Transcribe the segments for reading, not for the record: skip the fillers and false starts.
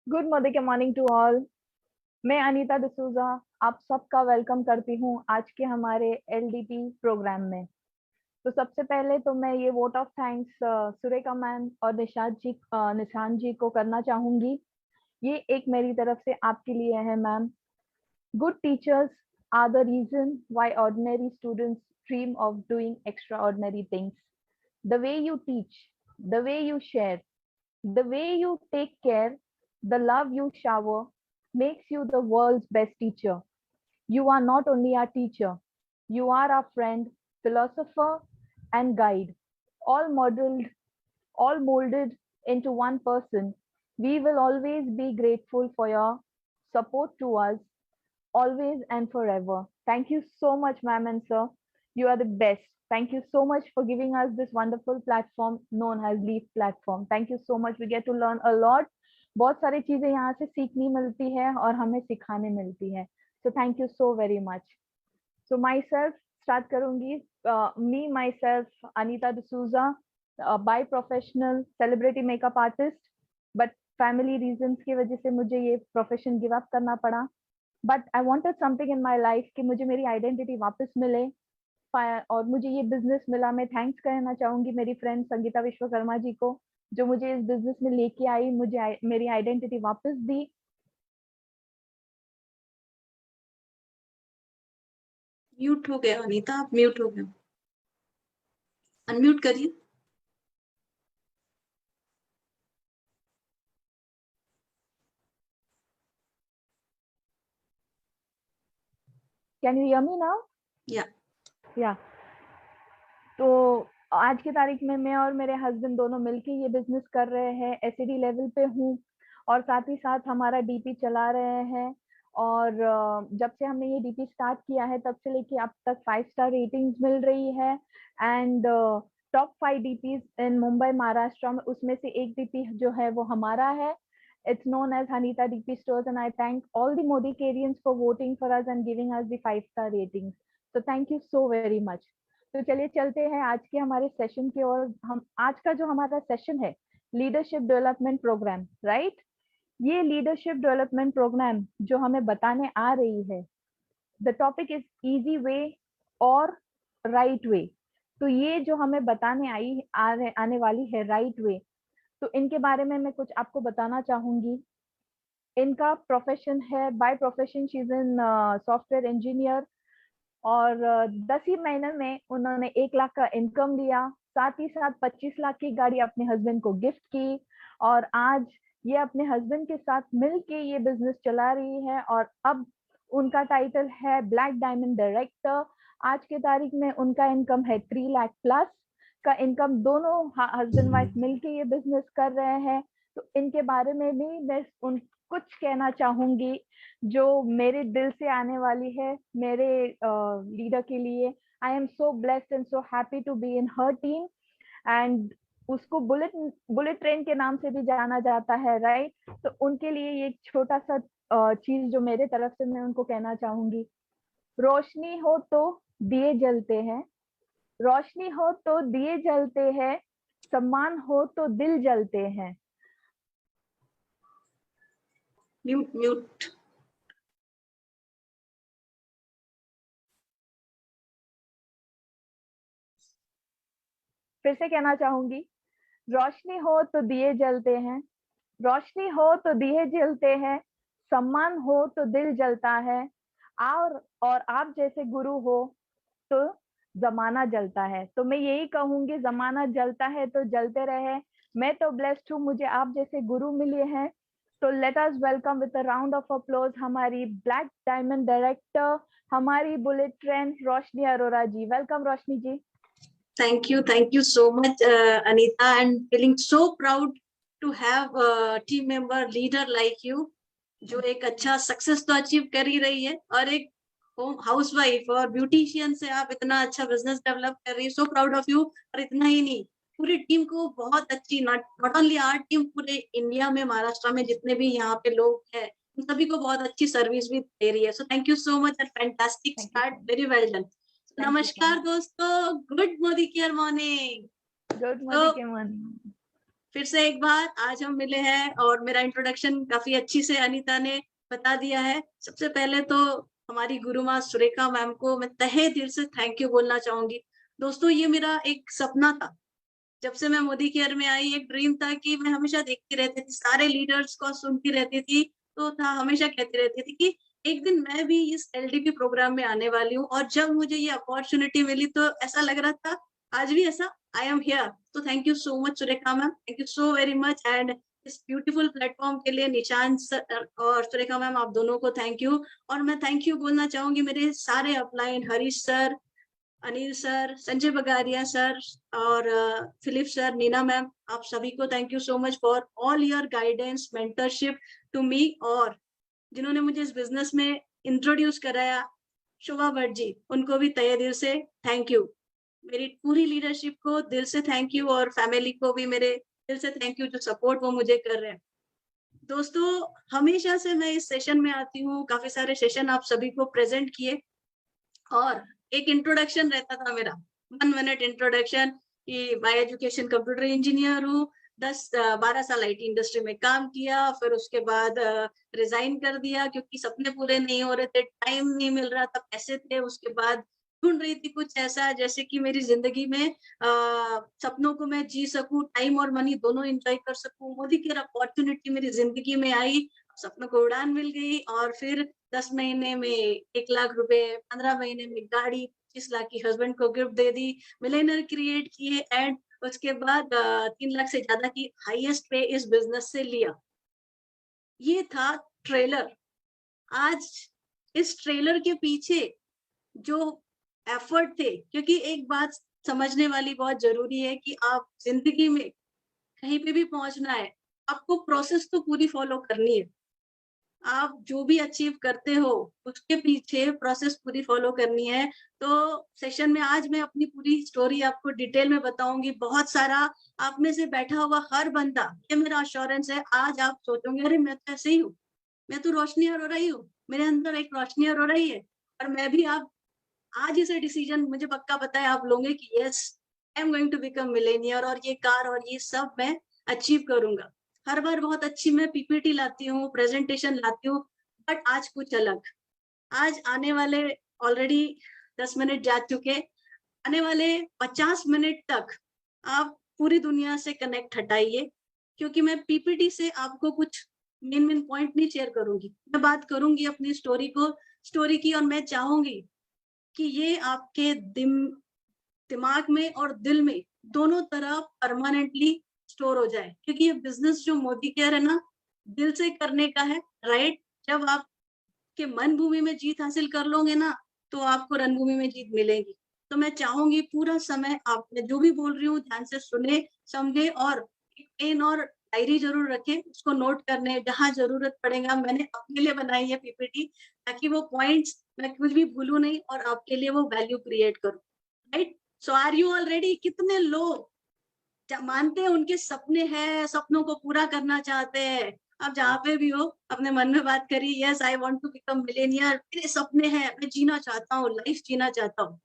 Good morning to all. मैं अनीता डिसूजा आप सबका वेलकम करती हूँ आज के हमारे एलडीपी प्रोग्राम में। तो सबसे पहले तो मैं ये vote of thanks Surekha ma'am और निशांत जी को करना चाहूंगी। ये एक मेरी तरफ से आपके लिए है ma'am. Good teachers are the reason why ordinary students dream of doing extraordinary things. The way you teach, the way you share, the way you take care, the love you shower makes you the world's best teacher. You are not only our teacher, you are our friend, philosopher, and guide, all modeled, all molded into one person. We will always be grateful for your support to us, always and forever. Thank you so much, ma'am and sir. You are the best. Thank you so much for giving us this wonderful platform known as Leaf Platform. Thank you so much. We get to learn a lot. बहुत सारी चीजें यहाँ से सीखनी मिलती है और हमें सिखाने मिलती है. So thank you so very much. So myself start करूंगी. Me myself Anita D'Souza, by professional celebrity makeup artist, but family reasons की वजह से मुझे ये profession give up करना पड़ा. But I wanted something in my life कि मुझे मेरी आइडेंटिटी वापस मिले और मुझे ये बिजनेस मिला. मैं थैंक्स कहना चाहूंगी मेरी फ्रेंड संगीता विश्वकर्मा जी को जो मुझे इस बिजनेस में लेके आई, मुझे मेरी आइडेंटिटी वापस दी. म्यूट हो गया अनीता, आप म्यूट हो गए, अनम्यूट करिए. Can you hear me now? या तो आज की तारीख में मैं और मेरे हस्बैंड दोनों मिलके ये बिजनेस कर रहे हैं. एसईडी लेवल पे हूँ और साथ ही साथ हमारा डीपी चला रहे हैं. और जब से हमने ये डीपी स्टार्ट किया है तब से लेके अब तक 5 स्टार रेटिंग्स मिल रही है. एंड टॉप 5 डीपीज इन मुंबई महाराष्ट्र में उसमें से एक डीपी जो है वो हमारा है. It's known as Hanita DP Stores, and I thank all the Modicarians for voting for us and giving us the 5 star ratings. So thank you so very much. तो चलिए चलते हैं आज के हमारे सेशन की ओर. हम आज का जो हमारा सेशन है लीडरशिप डेवलपमेंट प्रोग्राम, राइट? ये लीडरशिप डेवलपमेंट प्रोग्राम जो हमें बताने आ रही है, the topic is easy way और राइट वे. तो ये जो हमें बताने आने वाली है राइट वे, तो इनके बारे में मैं कुछ आपको बताना चाहूंगी. इनका प्रोफेशन है, by profession she is in software engineer और 10 ही महीने में उन्होंने 1 लाख का इनकम लिया. साथ ही साथ 25 लाख की गाड़ी अपने हस्बैंड को गिफ्ट की और आज ये अपने हस्बैंड के साथ मिलके ये बिजनेस चला रही है. और अब उनका टाइटल है ब्लैक डायमंड डायरेक्टर. आज के तारीख में उनका इनकम है 3 लाख प्लस का इनकम. दोनों हस्बैंड वाइफ मिलके ये बिजनेस कर रहे हैं. तो इनके बारे में भी मैं कुछ कहना चाहूंगी जो मेरे दिल से आने वाली है मेरे लीडर के लिए. I am so blessed and so happy to be in her team. And उसको बुलेट ट्रेन के नाम से भी जाना जाता है, राइट? तो उनके लिए ये एक छोटा सा चीज जो मेरे तरफ से मैं उनको कहना चाहूंगी. रोशनी हो तो दिए जलते हैं, रोशनी हो तो दिए जलते हैं, सम्मान हो तो दिल जलते हैं. म्यूट. फिर से कहना चाहूंगी, रोशनी हो तो दिए जलते हैं, रोशनी हो तो दिए जलते हैं, सम्मान हो तो दिल जलता है, और आप जैसे गुरु हो तो जमाना जलता है. तो मैं यही कहूंगी, जमाना जलता है तो जलते रहे. मैं तो ब्लेस्ड हूँ, मुझे आप जैसे गुरु मिले हैं. तो let us welcome with a round of applause हमारी ब्लैक डायमंड डायरेक्टर, हमारी bullet train Roshni Arora ji. Welcome Roshni ji. Thank you so much, Anita, and feeling so proud to have a team member leader like you, जो एक अच्छा success तो achieve कर ही रही है और एक हाउसवाइफ और ब्यूटिशियन से आप इतना अच्छा बिजनेस डेवलप कर रही है. So proud of you. और इतना ही नहीं, पूरी टीम को बहुत अच्छी, नॉट ओनली आवर टीम, पूरे इंडिया में महाराष्ट्र में जितने भी यहाँ पे लोग हैं उन सभी को बहुत अच्छी सर्विस भी दे रही है. सो thank you so much and fantastic start, very well done. नमस्कार दोस्तों, good Modi care morning. Good morning. फिर से एक बार आज हम मिले हैं और मेरा इंट्रोडक्शन काफी अच्छी से अनीता ने बता दिया है। सबसे पहले तो हमारी गुरु माँ सुरेखा मैम को मैं तहे दिल से थैंक यू बोलना चाहूंगी। दोस्तों, ये मेरा एक सपना था। जब से मैं मोदी केयर में आई, एक ड्रीम था कि मैं हमेशा देखती रहती थी, सारे लीडर्स को सुनती रहती थी, तो था हमेशा कहती रहती थी कि एक दिन मैं भी इस एलडीपी प्रोग्राम में आने वाली हूँ। और जब मुझे ये अपॉर्चुनिटी मिली तो ऐसा लग रहा था आज भी ऐसा आई एम हियर। तो thank you so much Surekha ma'am, thank you so very much. And इस ब्यूटीफुल प्लेटफॉर्म के लिए निशांत सर और सुरेखा मैम, आप दोनों को थैंक यू। और मैं थैंक यू बोलना चाहूंगी मेरे सारे upline, Harish sir, Anil sir, Sanjay Bagaria sir और फिलिप सर, नीना मैम, आप सभी को thank you so much for all your guidance, mentorship to me. और जिन्होंने मुझे इस बिजनेस में इंट्रोड्यूस कराया, शोभा भट्ट जी, उनको भी तहे दिल से थैंक यू। मेरी पूरी लीडरशिप को दिल से थैंक यू और फैमिली को भी मेरे दिल से थैंक यू, जो सपोर्ट वो मुझे कर रहे हैं। दोस्तों, हमेशा से मैं इस सेशन में आती हूँ, काफी सारे सेशन आप सभी को प्रेजेंट किए और एक इंट्रोडक्शन रहता था मेरा, 1 मिनट इंट्रोडक्शन कि बाय एजुकेशन कंप्यूटर इंजीनियर हूँ, 10-12 साल आईटी इंडस्ट्री में काम किया, फिर उसके बाद रिजाइन कर दिया क्योंकि सपने पूरे नहीं हो रहे थे, टाइम नहीं मिल रहा था, पैसे थे। उसके बाद ढूंढ रही थी कुछ ऐसा जैसे कि मेरी जिंदगी में सपनों को मैं जी सकूं, टाइम और मनी दोनों एंजॉय कर सकूं। मोदी की अपॉर्चुनिटी मेरी जिंदगी में आई, सपनों को उड़ान मिल गई और फिर 10 महीने में 1 लाख रुपए, 15 महीने में गाड़ी, 25 लाख की हस्बैंड को गिफ्ट दे दी, मिलियनर क्रिएट किए एंड उसके बाद 3 लाख से ज्यादा की हाईएस्ट पे इस बिजनेस से लिया। ये था ट्रेलर। आज इस ट्रेलर के पीछे जो एफर्ट थे, क्योंकि एक बात समझने वाली बहुत जरूरी है कि आप जिंदगी में कहीं पे भी पहुंचना है, आपको प्रोसेस तो पूरी फॉलो करनी है। आप जो भी अचीव करते हो उसके पीछे प्रोसेस पूरी फॉलो करनी है। तो सेशन में आज मैं अपनी पूरी स्टोरी आपको डिटेल में बताऊंगी। बहुत सारा आप में से बैठा हुआ हर बंदा, ये मेरा अश्योरेंस है, आज आप सोचोगे अरे मैं तो ऐसे ही हूँ, मैं तो रोशनी हो रही हूँ, मेरे अंदर एक रोशनी हो रही है और मैं भी। आप आज इसे डिसीजन मुझे पक्का पता है आप लोगे कि yes, I am going to become millionaire और ये कार और ये सब मैं अचीव करूंगा। हर बार बहुत अच्छी मैं पीपीटी लाती हूँ, प्रेजेंटेशन लाती हूँ, बट आज कुछ अलग। आज आने वाले ऑलरेडी 10 मिनट जा चुके, आने वाले 50 मिनट तक आप पूरी दुनिया से कनेक्ट हटाइए, क्योंकि मैं पीपीटी से आपको कुछ मेन मेन पॉइंट नहीं शेयर करूंगी। मैं बात करूंगी अपनी स्टोरी की, और मैं चाहूंगी कि ये आपके दिमाग में और दिल में दोनों तरफ परमानेंटली स्टोर हो जाए, क्योंकि ये बिजनेस जो मोदी केयर है ना, दिल से करने का है, राइट। जब आप के मन भूमि में जीत हासिल कर लोगे ना, तो आपको रणभूमि में जीत मिलेगी। तो मैं चाहूंगी पूरा समय आप, मैं जो भी बोल रही हूँ ध्यान से सुने, समझे और पेन और डायरी जरूर रखें, उसको नोट करने जहां जरूरत पड़ेगा। मैंने अपने लिए बनाई है पीपीटी, ताकि वो पॉइंट्स मैं कुछ भी भूलू नहीं और आपके लिए वो वैल्यू क्रिएट करूं, right. So are you all ready? कितने लोग मानते हैं उनके सपने हैं, सपनों को पूरा करना चाहते हैं? आप जहाँ पे भी हो अपने मन में बात करिए, yes I want to become millionaire, मेरे सपने हैं, मैं जीना चाहता हूँ, लाइफ जीना चाहता हूँ।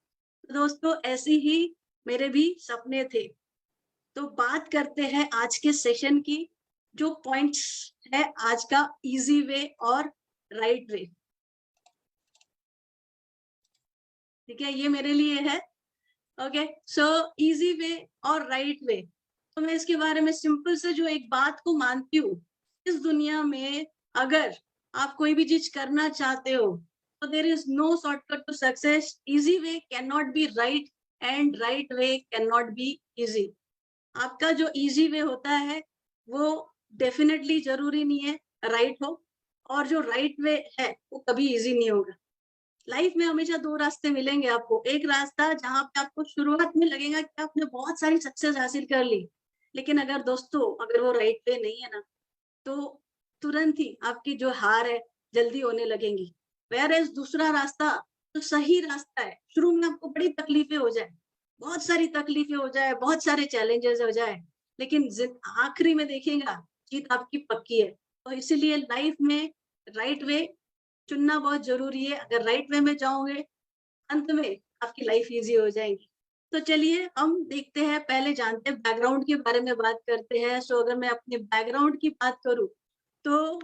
तो दोस्तों, ऐसी ही मेरे भी सपने थे। तो बात करते हैं आज के सेशन की, जो पॉइंट्स है आज का, इजी वे और राइट वे। ठीक है, ये मेरे लिए है। ओके, सो इजी वे और राइट वे। तो मैं इसके बारे में सिंपल से जो एक बात को मानती हूँ, इस दुनिया में अगर आप कोई भी चीज करना चाहते हो तो there is no shortcut to success. Easy way can not be right and right way can not be easy. आपका जो इजी वे होता है वो डेफिनेटली जरूरी नहीं है राइट हो, और जो राइट वे है वो कभी इजी नहीं होगा। लाइफ में हमेशा 2 रास्ते मिलेंगे आपको। एक रास्ता जहां पे आपको शुरुआत में लगेगा कि आपने बहुत सारी सक्सेस हासिल कर ली, लेकिन अगर दोस्तों अगर वो राइट वे नहीं है ना, तो तुरंत ही आपकी जो हार है जल्दी होने लगेंगी। वेयर एज दूसरा रास्ता तो सही रास्ता है, शुरू में आपको बड़ी तकलीफें हो जाए, बहुत सारी तकलीफें हो जाए, बहुत सारे चैलेंजेस हो जाए, लेकिन आखिरी में देखेगा जीत आपकी पक्की है। तो इसीलिए लाइफ में राइट वे चुनना बहुत जरूरी है। अगर राइट वे में जाओगे, अंत में आपकी लाइफ इजी हो जाएगी। तो चलिए हम देखते हैं, पहले जानते हैं, बैकग्राउंड के बारे में बात करते हैं। सो अगर मैं अपने बैकग्राउंड की बात करूँ तो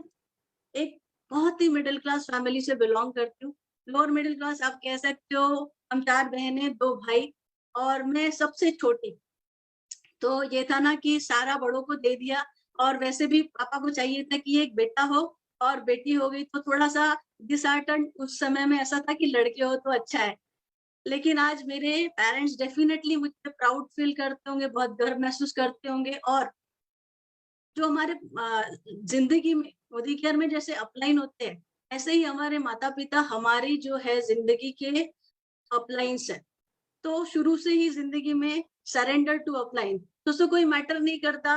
एक बहुत ही मिडिल क्लास फैमिली से बिलोंग करती हूँ। लोअर मिडिल क्लास आप कह सकते हो। हम 4 बहनें, 2 भाई और मैं सबसे छोटी। तो ये था ना कि सारा बड़ों को दे दिया, और वैसे भी पापा को चाहिए था कि एक बेटा हो और बेटी हो गई तो थोड़ा-सा डिसहार्टेंड उस समय में ऐसा था कि लड़के हो तो अच्छा है। लेकिन आज मेरे पेरेंट्स डेफिनिटली मुझ पे प्राउड फील करते होंगे, बहुत गर्व महसूस करते होंगे, और जो हमारे ज़िंदगी में मोदी केयर में जैसे अपलाइन होते हैं, ऐसे ही हमारे माता-पिता हमारी जो है ज़िंदगी के अपलाइन्स हैं। तो शुरू से ही ज़िंदगी में सरेंडर टू अपलाइन। दोस्तों कोई मैटर नहीं करता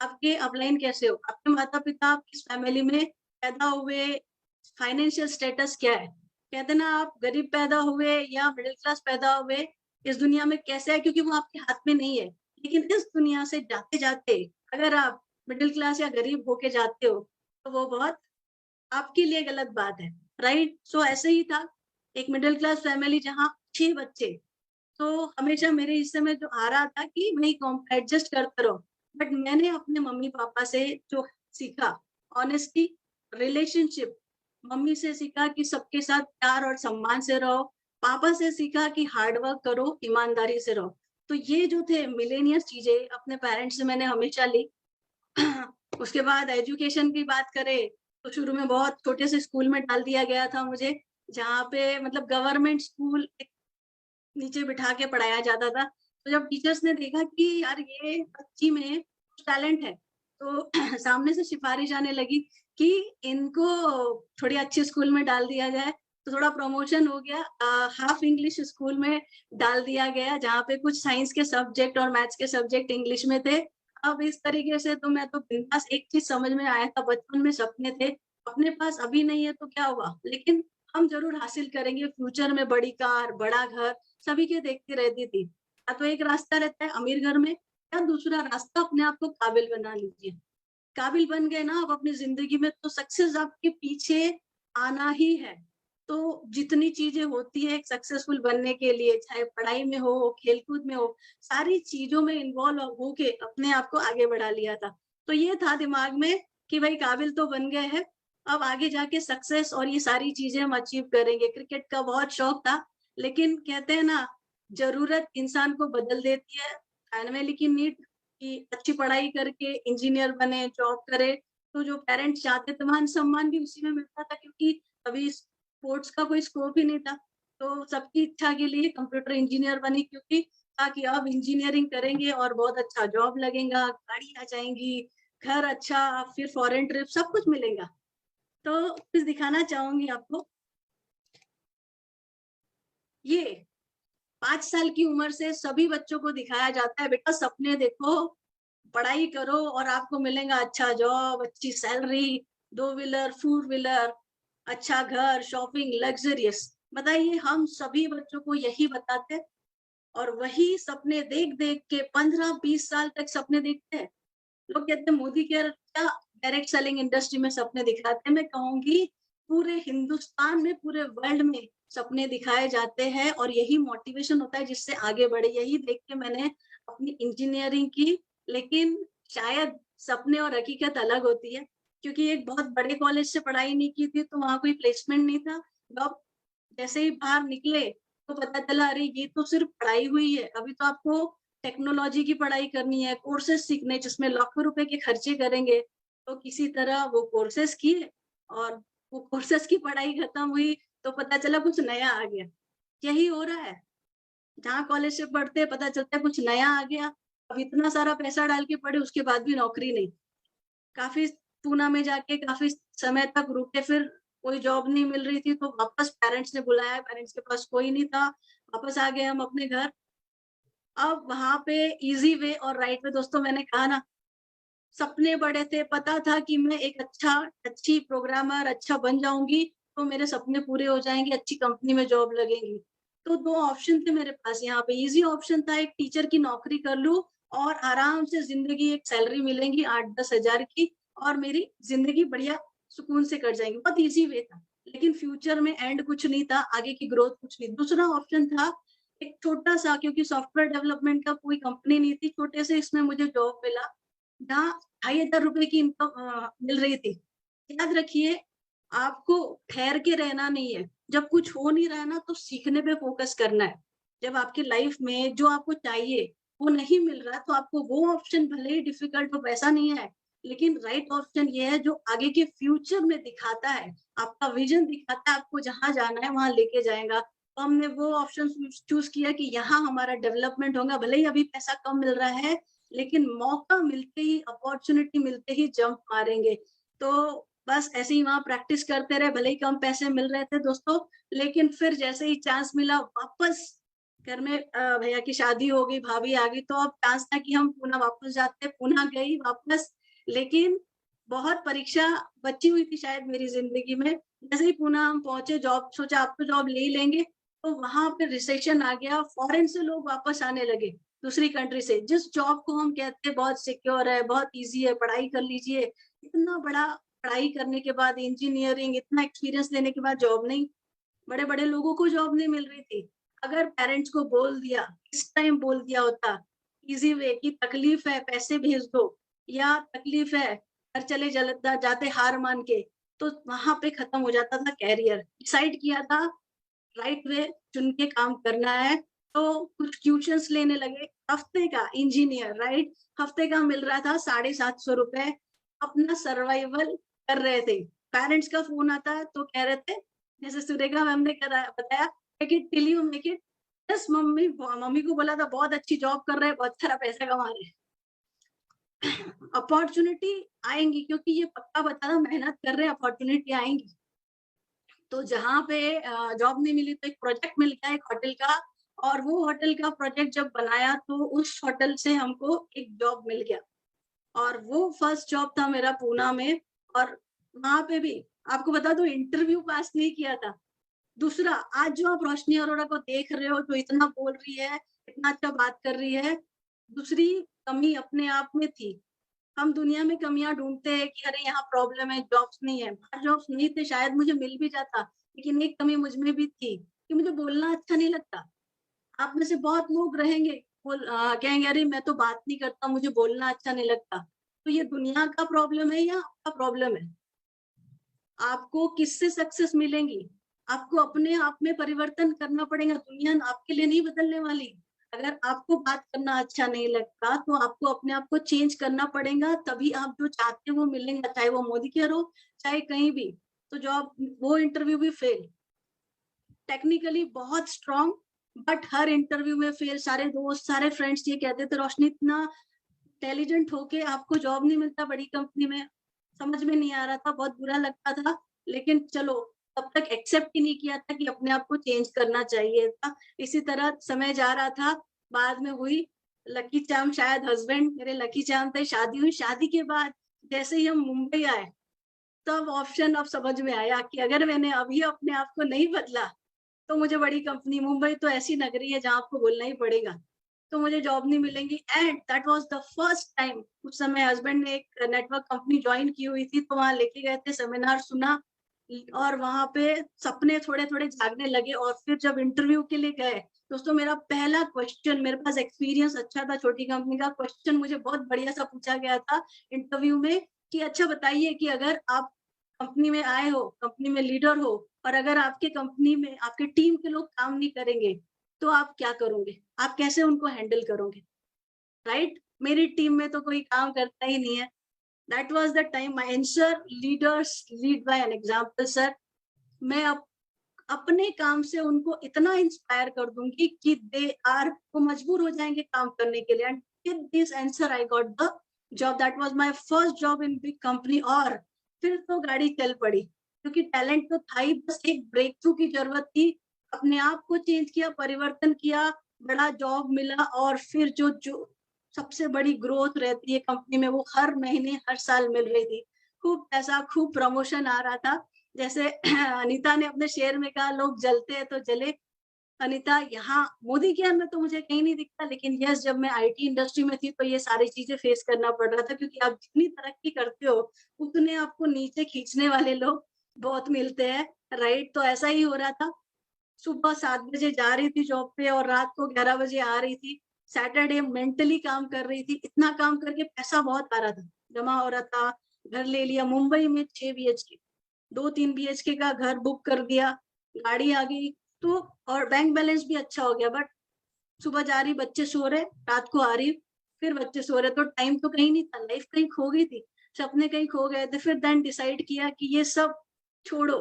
आपके अपलाइन कैसे हो, आपके माता-पिता किस फैमिली में पैदा हुए, फाइनेंशियल स्टेटस क्या है। कहते हैं ना, आप गरीब पैदा हुए या मिडिल क्लास पैदा हुए, इस दुनिया में कैसे है क्योंकि वो आपके हाथ में नहीं है। लेकिन इस दुनिया से जाते-जाते अगर आप मिडिल क्लास या गरीब होके जाते हो, तो वो बहुत आपके लिए गलत बात है, राइट? सो ऐसे ही था, एक मिडिल क्लास फैमिली जहाँ 6 बच्चे, तो हमेशा मेरे हिस्से में जो आ रहा था कि वही एडजस्ट करते रहो। बट मैंने अपने मम्मी-पापा से जो सीखा, ऑनेस्टी, रिलेशनशिप, मम्मी से सीखा कि सबके साथ प्यार और सम्मान से रहो, पापा से सीखा कि हार्ड वर्क करो, ईमानदारी से रहो। तो ये जो थे मिलेनियस चीज़ें अपने पेरेंट्स से मैंने हमेशा ली। उसके बाद एजुकेशन की बात करें, तो शुरू में बहुत छोटे से स्कूल में डाल दिया गया था मुझे, जहाँ पे मतलब गवर्नमेंट स्कूल नीचे बिठा के पढ़ाया जाता था। तो जब टीचर्स ने देखा कि यार ये बच्ची में कुछ टैलेंट है, तो सामने से सिफ़ारिश आने लगी कि इनको थोड़ी अच्छे स्कूल में डाल दिया जाए। तो थोड़ा प्रमोशन हो गया, हाफ इंग्लिश स्कूल में डाल दिया गया, जहाँ पे कुछ साइंस के सब्जेक्ट और मैथ्स के सब्जेक्ट इंग्लिश में थे। अब इस तरीके से तो मैं तो बिंदास, एक चीज़ समझ में आया था, बचपन में सपने थे, अपने पास अभी नहीं है तो क्या हुआ? लेकिन हम ज़रूर हासिल करेंगे फ्यूचर में, बड़ी कार, बड़ा घर, सभी के देखती रहती थी। या तो एक रास्ता रहता है अमीर घर में, या दूसरा रास्ता अपने आप को काबिल बना लीजिए। काबिल बन गए ना आप अपनी ज़िंदगी में, तो सक्सेस आपके पीछे आना ही है। तो जितनी चीज़ें होती हैं एक सक्सेसफुल बनने के लिए, चाहे पढ़ाई में हो, खेल-कूद में हो, सारी चीज़ों में इन्वॉल्व होके अपने आप को आगे बढ़ा लिया था। तो ये था दिमाग में कि भई काबिल तो बन गए हैं, अब आगे जाके सक्सेस और ये सारी चीज़ें हम अचीव करेंगे। क्रिकेट का बहुत शौक था, लेकिन कहते हैं ना, ज़रूरत इंसान को बदल देती है। फैमिली की नीड कि अच्छी पढ़ाई करके इंजीनियर बने, जॉब करे, तो जो पेरेंट्स चाहते थे मान-सम्मान भी उसी में मिलता था, क्योंकि अभी स्पोर्ट्स का कोई स्कोप ही नहीं था। तो सबकी इच्छा के लिए कंप्यूटर इंजीनियर बनी, क्योंकि ताकि अब इंजीनियरिंग करेंगे और बहुत अच्छा जॉब लगेगा, गाड़ी आ जाएँगी, घर अच्छा, फिर फॉरेन ट्रिप सब कुछ मिलेगा। तो कुछ दिखाना चाहूँगी आपको। ये 5 साल की उम्र से सभी बच्चों को दिखाया जाता है, बेटा सपने देखो, पढ़ाई करो और आपको मिलेगा अच्छा जॉब, अच्छी सैलरी, 2 व्हीलर, 4 व्हीलर, अच्छा घर, शॉपिंग, लग्ज़रियस। बताइए, हम सभी बच्चों को यही बताते हैं, और वही सपने देख-देख के 15-20 साल तक सपने देखते हैं। लोग कहते हैं मोदी केयर क्या डायरेक्ट सेलिंग इंडस्ट्री में सपने दिखाते हैं। मैं कहूँगी पूरे हिंदुस्तान में, पूरे वर्ल्ड में सपने दिखाए जाते हैं, और यही मोटिवेशन होता है जिससे आगे बढ़े। यही देख के मैंने अपनी इंजीनियरिंग की, लेकिन शायद सपने और हकीकत अलग होती है, क्योंकि एक बहुत बड़े कॉलेज से पढ़ाई नहीं की थी, तो वहाँ कोई प्लेसमेंट नहीं था। जॉब जैसे ही बाहर निकले तो पता चला, अरे ये तो सिर्फ पढ़ाई हुई है, अभी तो आपको टेक्नोलॉजी की पढ़ाई करनी है, कोर्सेज़ सीखने जिसमें लाखों रुपए के खर्चे करेंगे। तो किसी तरह वो कोर्सेज़ किए, और वो कोर्सेज़ की पढ़ाई खत्म हुई तो पता चला कुछ नया आ गया। यही हो रहा है, जहाँ कॉलेज से पढ़ते हैं पता चलता है कुछ नया आ गया। अब इतना सारा पैसा डाल के पढ़े, उसके बाद भी नौकरी नहीं। काफ़ी पूना में जाके काफ़ी समय तक रुके, फिर कोई जॉब नहीं मिल रही थी, तो वापस पेरेंट्स ने बुलाया, पेरेंट्स के पास कोई नहीं था, वापस आ गए हम अपने घर। अब वहाँ पे ईज़ी वे और राइट वे, दोस्तों मैंने कहा ना, सपने बड़े थे, पता था कि मैं एक अच्छी प्रोग्रामर अच्छा बन जाऊँगी, तो मेरे सपने पूरे हो जाएँगे, अच्छी कंपनी में जॉब लगेगी। तो 2 ऑप्शन थे मेरे पास यहाँ पे, ईज़ी ऑप्शन था एक टीचर की नौकरी कर लूँ और आराम से ज़िंदगी, एक सैलरी मिलेगी 8-10 हज़ार की, और मेरी ज़िंदगी बढ़िया सुकून से कट जाएगी। बहुत ईज़ी वे था, लेकिन फ्यूचर में एंड कुछ नहीं था, आगे की ग्रोथ कुछ नहीं। दूसरा ऑप्शन था एक छोटा सा, क्योंकि सॉफ्टवेयर डेवलपमेंट का कोई कंपनी नहीं थी, छोटे से इसमें मुझे जॉब मिला, जहाँ 2,500 रुपए की इनकम मिल रही थी। याद रखिए, आपको ठहर के रहना नहीं है। जब कुछ हो नहीं रहा है ना, तो सीखने पे फोकस करना है। जब आपकी लाइफ में जो आपको चाहिए वो नहीं मिल रहा, तो आपको वो ऑप्शन भले ही डिफिकल्ट हो, वैसा नहीं है, लेकिन राइट ऑप्शन ये है जो आगे के फ्यूचर में दिखाता है, आपका विजन दिखाता है, आपको जहाँ जाना है वहां लेके जाएगा। तो हमने वो ऑप्शन चूज किया कि यहाँ हमारा डेवलपमेंट होगा, भले ही अभी पैसा कम मिल रहा है, लेकिन मौका मिलते ही, अपॉर्चुनिटी मिलते ही जंप मारेंगे। तो बस ऐसे ही वहां प्रैक्टिस करते रहे, भले ही कम पैसे मिल रहे थे दोस्तों, लेकिन फिर जैसे ही चांस मिला, वापस घर में भैया की शादी हो गई, भाभी आ गई, तो अब चांस था कि हम पुणे वापस जाते, पुणे गई वापस। लेकिन बहुत परीक्षा बची हुई थी शायद मेरी जिंदगी में। जैसे ही पुणे हम पहुंचे, जॉब सोचा आप तो जॉब ले ही लेंगे, तो वहां पे रिसेशन आ गया, फॉरेन से लोग वापस आने लगे, दूसरी कंट्री से। जिस जॉब को हम कहते हैं बहुत सिक्योर है, बहुत इजी है, पढ़ाई कर लीजिए, इतना बड़ा पढ़ाई करने के बाद, इंजीनियरिंग, इतना एक्सपीरियंस लेने के बाद जॉब नहीं, बड़े बड़े लोगों को जॉब नहीं मिल रही थी। अगर पेरेंट्स को बोल दिया, इस टाइम बोल दिया होता इजी वे की, तकलीफ है पैसे भेज दो, या तकलीफ है घर चले जाते हार मान के, तो वहां पे खत्म हो जाता था कैरियर। डिसाइड किया था राइट वे चुन के काम करना है, तो कुछ ट्यूशंस लेने लगे। हफ्ते का इंजीनियर, राइट, हफ्ते का मिल रहा था 750 रुपए, अपना सर्वाइवल कर रहे थे। पेरेंट्स का फोन आता तो कह रहे थे, जैसे सुरेखा मैम ने बताया, make it till you make it. Yes mummy, mummy को बोला था बहुत अच्छी जॉब कर रहे हैं, बहुत सारा पैसा कमा रहे हैं। अपॉर्चुनिटी आएंगी, क्योंकि ये पक्का बता रहा, मेहनत कर रहे हैं, अपॉर्चुनिटी आएंगी। तो जहाँ पे जॉब नहीं मिली, तो एक प्रोजेक्ट मिल गया एक होटल का, और वो होटल का प्रोजेक्ट जब बनाया, तो उस होटल से हमको एक जॉब मिल गया, और वो फर्स्ट जॉब था मेरा पूना में। और वहां पे भी आपको बता दो, इंटरव्यू पास नहीं किया था। दूसरा, आज जो आप रोशनी अरोड़ा को देख रहे हो, जो इतना बोल रही है, इतना अच्छा बात कर रही है, दूसरी कमी अपने आप में थी। हम दुनिया में कमियां ढूंढते हैं कि अरे यहाँ प्रॉब्लम है, जॉब्स नहीं है। जॉब्स नहीं थे, शायद मुझे मिल भी जाता, लेकिन एक कमी मुझ में भी थी कि मुझे बोलना अच्छा नहीं लगता। आप में से बहुत लोग रहेंगे, कहेंगे अरे मैं तो बात नहीं करता, मुझे बोलना अच्छा नहीं लगता। तो ये दुनिया का प्रॉब्लम है या आपका प्रॉब्लम है? आपको किससे सक्सेस मिलेंगी? आपको अपने आप में परिवर्तन करना पड़ेगा, दुनिया आपके लिए नहीं बदलने वाली। अगर आपको बात करना अच्छा नहीं लगता, तो आपको अपने आप को चेंज करना पड़ेगा, तभी आप जो चाहते हो वो मिलेगा, चाहे वो मोदी केयर हो, चाहे कहीं भी। तो जॉब, वो इंटरव्यू भी फेल, टेक्निकली बहुत स्ट्रांग, बट हर इंटरव्यू में फेल। सारे दोस्त, सारे फ्रेंड्स ये कहते थे, रोशनी इतना इंटेलिजेंट होके आपको जॉब नहीं मिलता बड़ी कंपनी में। समझ में नहीं आ रहा था, बहुत बुरा लगता था, लेकिन चलो, तब तक एक्सेप्ट ही नहीं किया था कि अपने आप को चेंज करना चाहिए था। इसी तरह समय जा रहा था, बाद में हुई लकी चार्म, शायद हस्बैंड मेरे लकी चार्म थे। शादी हुई, शादी के बाद जैसे ही हम मुंबई आए, तब ऑप्शन अब समझ में आया कि अगर मैंने अभी अपने आप को नहीं बदला, तो मुझे बड़ी कंपनी, मुंबई तो ऐसी नगरी है जहाँ आपको बोलना ही पड़ेगा, तो मुझे जॉब नहीं मिलेंगी। And that was the first time. उस समय हस्बैंड ने एक नेटवर्क कंपनी ज्वाइन की हुई थी, तो वहां लेके गए थे, सेमिनार सुना, और वहां पे सपने थोड़े थोड़े जागने लगे। और फिर जब इंटरव्यू के लिए गए, दोस्तों, मेरा पहला क्वेश्चन, मेरे पास एक्सपीरियंस अच्छा था छोटी कंपनी का, क्वेश्चन मुझे बहुत बढ़िया सा पूछा गया था इंटरव्यू में कि अच्छा बताइए कि अगर आप कंपनी में आए हो, कंपनी में लीडर हो, और अगर आपके कंपनी में आपके टीम के लोग काम नहीं करेंगे, तो आप क्या करोगे? आप कैसे उनको हैंडल करोगे? राइट? मेरी टीम में तो कोई काम करता ही नहीं है। That was the time my answer, leaders lead by an example sir. मैं अपने काम से उनको इतना इंस्पायर कर दूंगी कि दे आर, वो मजबूर हो जाएंगे काम करने के लिए। And with this answer I got the job. That was my first job in big company. और फिर तो गाड़ी चल पड़ी, क्योंकि टैलेंट तो था ही, बस एक ब्रेक थ्रू की जरूरत थी। अपने आप को चेंज किया, परिवर्तन किया, बड़ा जॉब मिला, और फिर जो सबसे बड़ी ग्रोथ रहती है कंपनी में, वो हर महीने हर साल मिल रही थी। खूब पैसा, खूब प्रमोशन आ रहा था। जैसे अनीता ने अपने शेर में कहा, लोग जलते हैं तो जले। अनीता, यहाँ मोदी के में तो मुझे कहीं नहीं दिखता, लेकिन यस, जब मैं आईटी इंडस्ट्री में थी, तो ये सारी चीजें फेस करना पड़ रहा था, क्योंकि आप जितनी तरक्की करते हो, उतने आपको नीचे खींचने वाले लोग बहुत मिलते हैं। राइट? तो ऐसा ही हो रहा था। सुबह 7 बजे जा रही थी जॉब पे और रात को 11 बजे आ रही थी। सैटरडे मेंटली काम कर रही थी, इतना काम करके पैसा बहुत आ रहा था, जमा हो रहा था। घर ले लिया मुंबई में 6 बीएचके, 2-3 बीएचके का घर बुक कर दिया, गाड़ी आ गई तो, और बैंक बैलेंस भी अच्छा हो गया। बट सुबह जा रही, बच्चे सो रहे, रात को आ रही, फिर बच्चे सो रहे, तो टाइम तो कहीं नहीं था, लाइफ कहीं खो गई थी, सपने कहीं खो गए थे। फिर देन डिसाइड किया कि ये सब छोड़ो,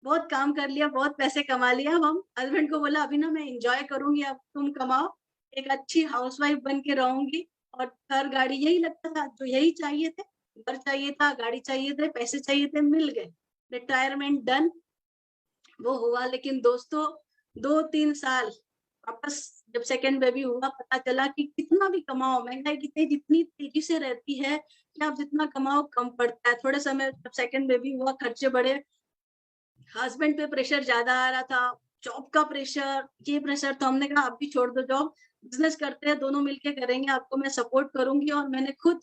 बहुत काम कर लिया, बहुत पैसे कमा लिया। अब हम हस्बैंड को बोला अभी ना मैं एंजॉय करूंगी, अब तुम कमाओ, एक अच्छी हाउसवाइफ बन के रहूंगी। और घर गाड़ी यही लगता था, जो यही चाहिए थे, घर चाहिए था, गाड़ी चाहिए थे, पैसे चाहिए थे, मिल गए। रिटायरमेंट डन, वो हुआ। लेकिन दोस्तों 2-3 साल वापस जब सेकेंड बेबी हुआ, पता चला कि कितना भी कमाओ, महंगाई कितनी जितनी तेजी से रहती है कि आप जितना कमाओ कम पड़ता है। थोड़े समय जब सेकेंड बेबी हुआ, खर्चे बढ़े, हस्बैंड पे प्रेशर ज्यादा आ रहा था, जॉब का प्रेशर, ये प्रेशर, तो हमने कहा अब भी छोड़ दो जॉब, बिजनेस करते हैं, दोनों मिलके करेंगे, आपको मैं सपोर्ट करूंगी। और मैंने खुद,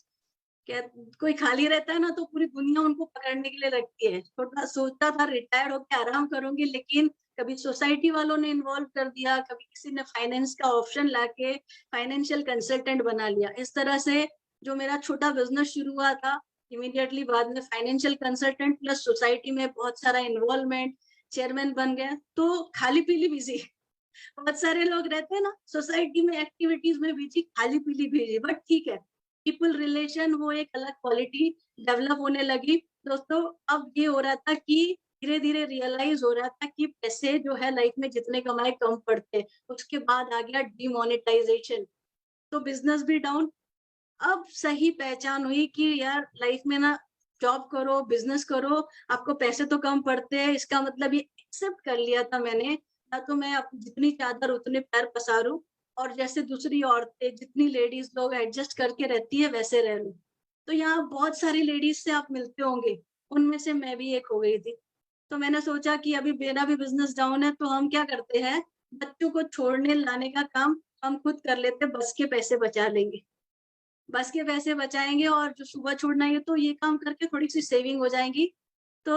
कोई खाली रहता है ना तो पूरी दुनिया उनको पकड़ने के लिए रखती है। छोटा सोचता था रिटायर होकर आराम करूंगी, लेकिन कभी सोसाइटी वालों ने इन्वॉल्व कर दिया, कभी किसी ने फाइनेंस का ऑप्शन लाके फाइनेंशियल कंसल्टेंट बना लिया। इस तरह से जो मेरा छोटा बिजनेस शुरू हुआ था, इमीडिएटली बाद में फाइनेंशियल कंसल्टेंट प्लस सोसाइटी में बहुत सारा इन्वॉल्वमेंट, चेयरमैन बन गया। तो खाली पीली बिजी, बहुत सारे लोग रहते हैं ना सोसाइटी में एक्टिविटीज में बिजी, खाली पीली बिजी, बट ठीक है, पीपल रिलेशन वो एक अलग क्वालिटी डेवलप होने लगी। दोस्तों अब ये हो रहा था कि धीरे धीरे रियलाइज हो रहा था कि पैसे जो है लाइफ में जितने कमाए कम पड़ते। उसके बाद आ गया डिमोनेटाइजेशन, तो बिजनेस भी डाउन। अब सही पहचान हुई कि यार लाइफ में ना जॉब करो, बिजनेस करो, आपको पैसे तो कम पड़ते हैं, इसका मतलब ये एक्सेप्ट कर लिया था मैंने, या तो मैं जितनी चादर उतने पैर पसारूं, और जैसे दूसरी औरतें जितनी लेडीज लोग एडजस्ट करके रहती है वैसे रह लूं। तो यहाँ बहुत सारी लेडीज से आप मिलते होंगे, उनमें से मैं भी एक हो गई थी। तो मैंने सोचा कि अभी मेरा भी बिजनेस डाउन है, तो हम क्या करते हैं, बच्चों को छोड़ने लाने का काम हम खुद कर लेते, बस के पैसे बचा लेंगे, बस के पैसे बचाएंगे, और जो सुबह छोड़ना है तो ये काम करके थोड़ी सी सेविंग हो जाएगी। तो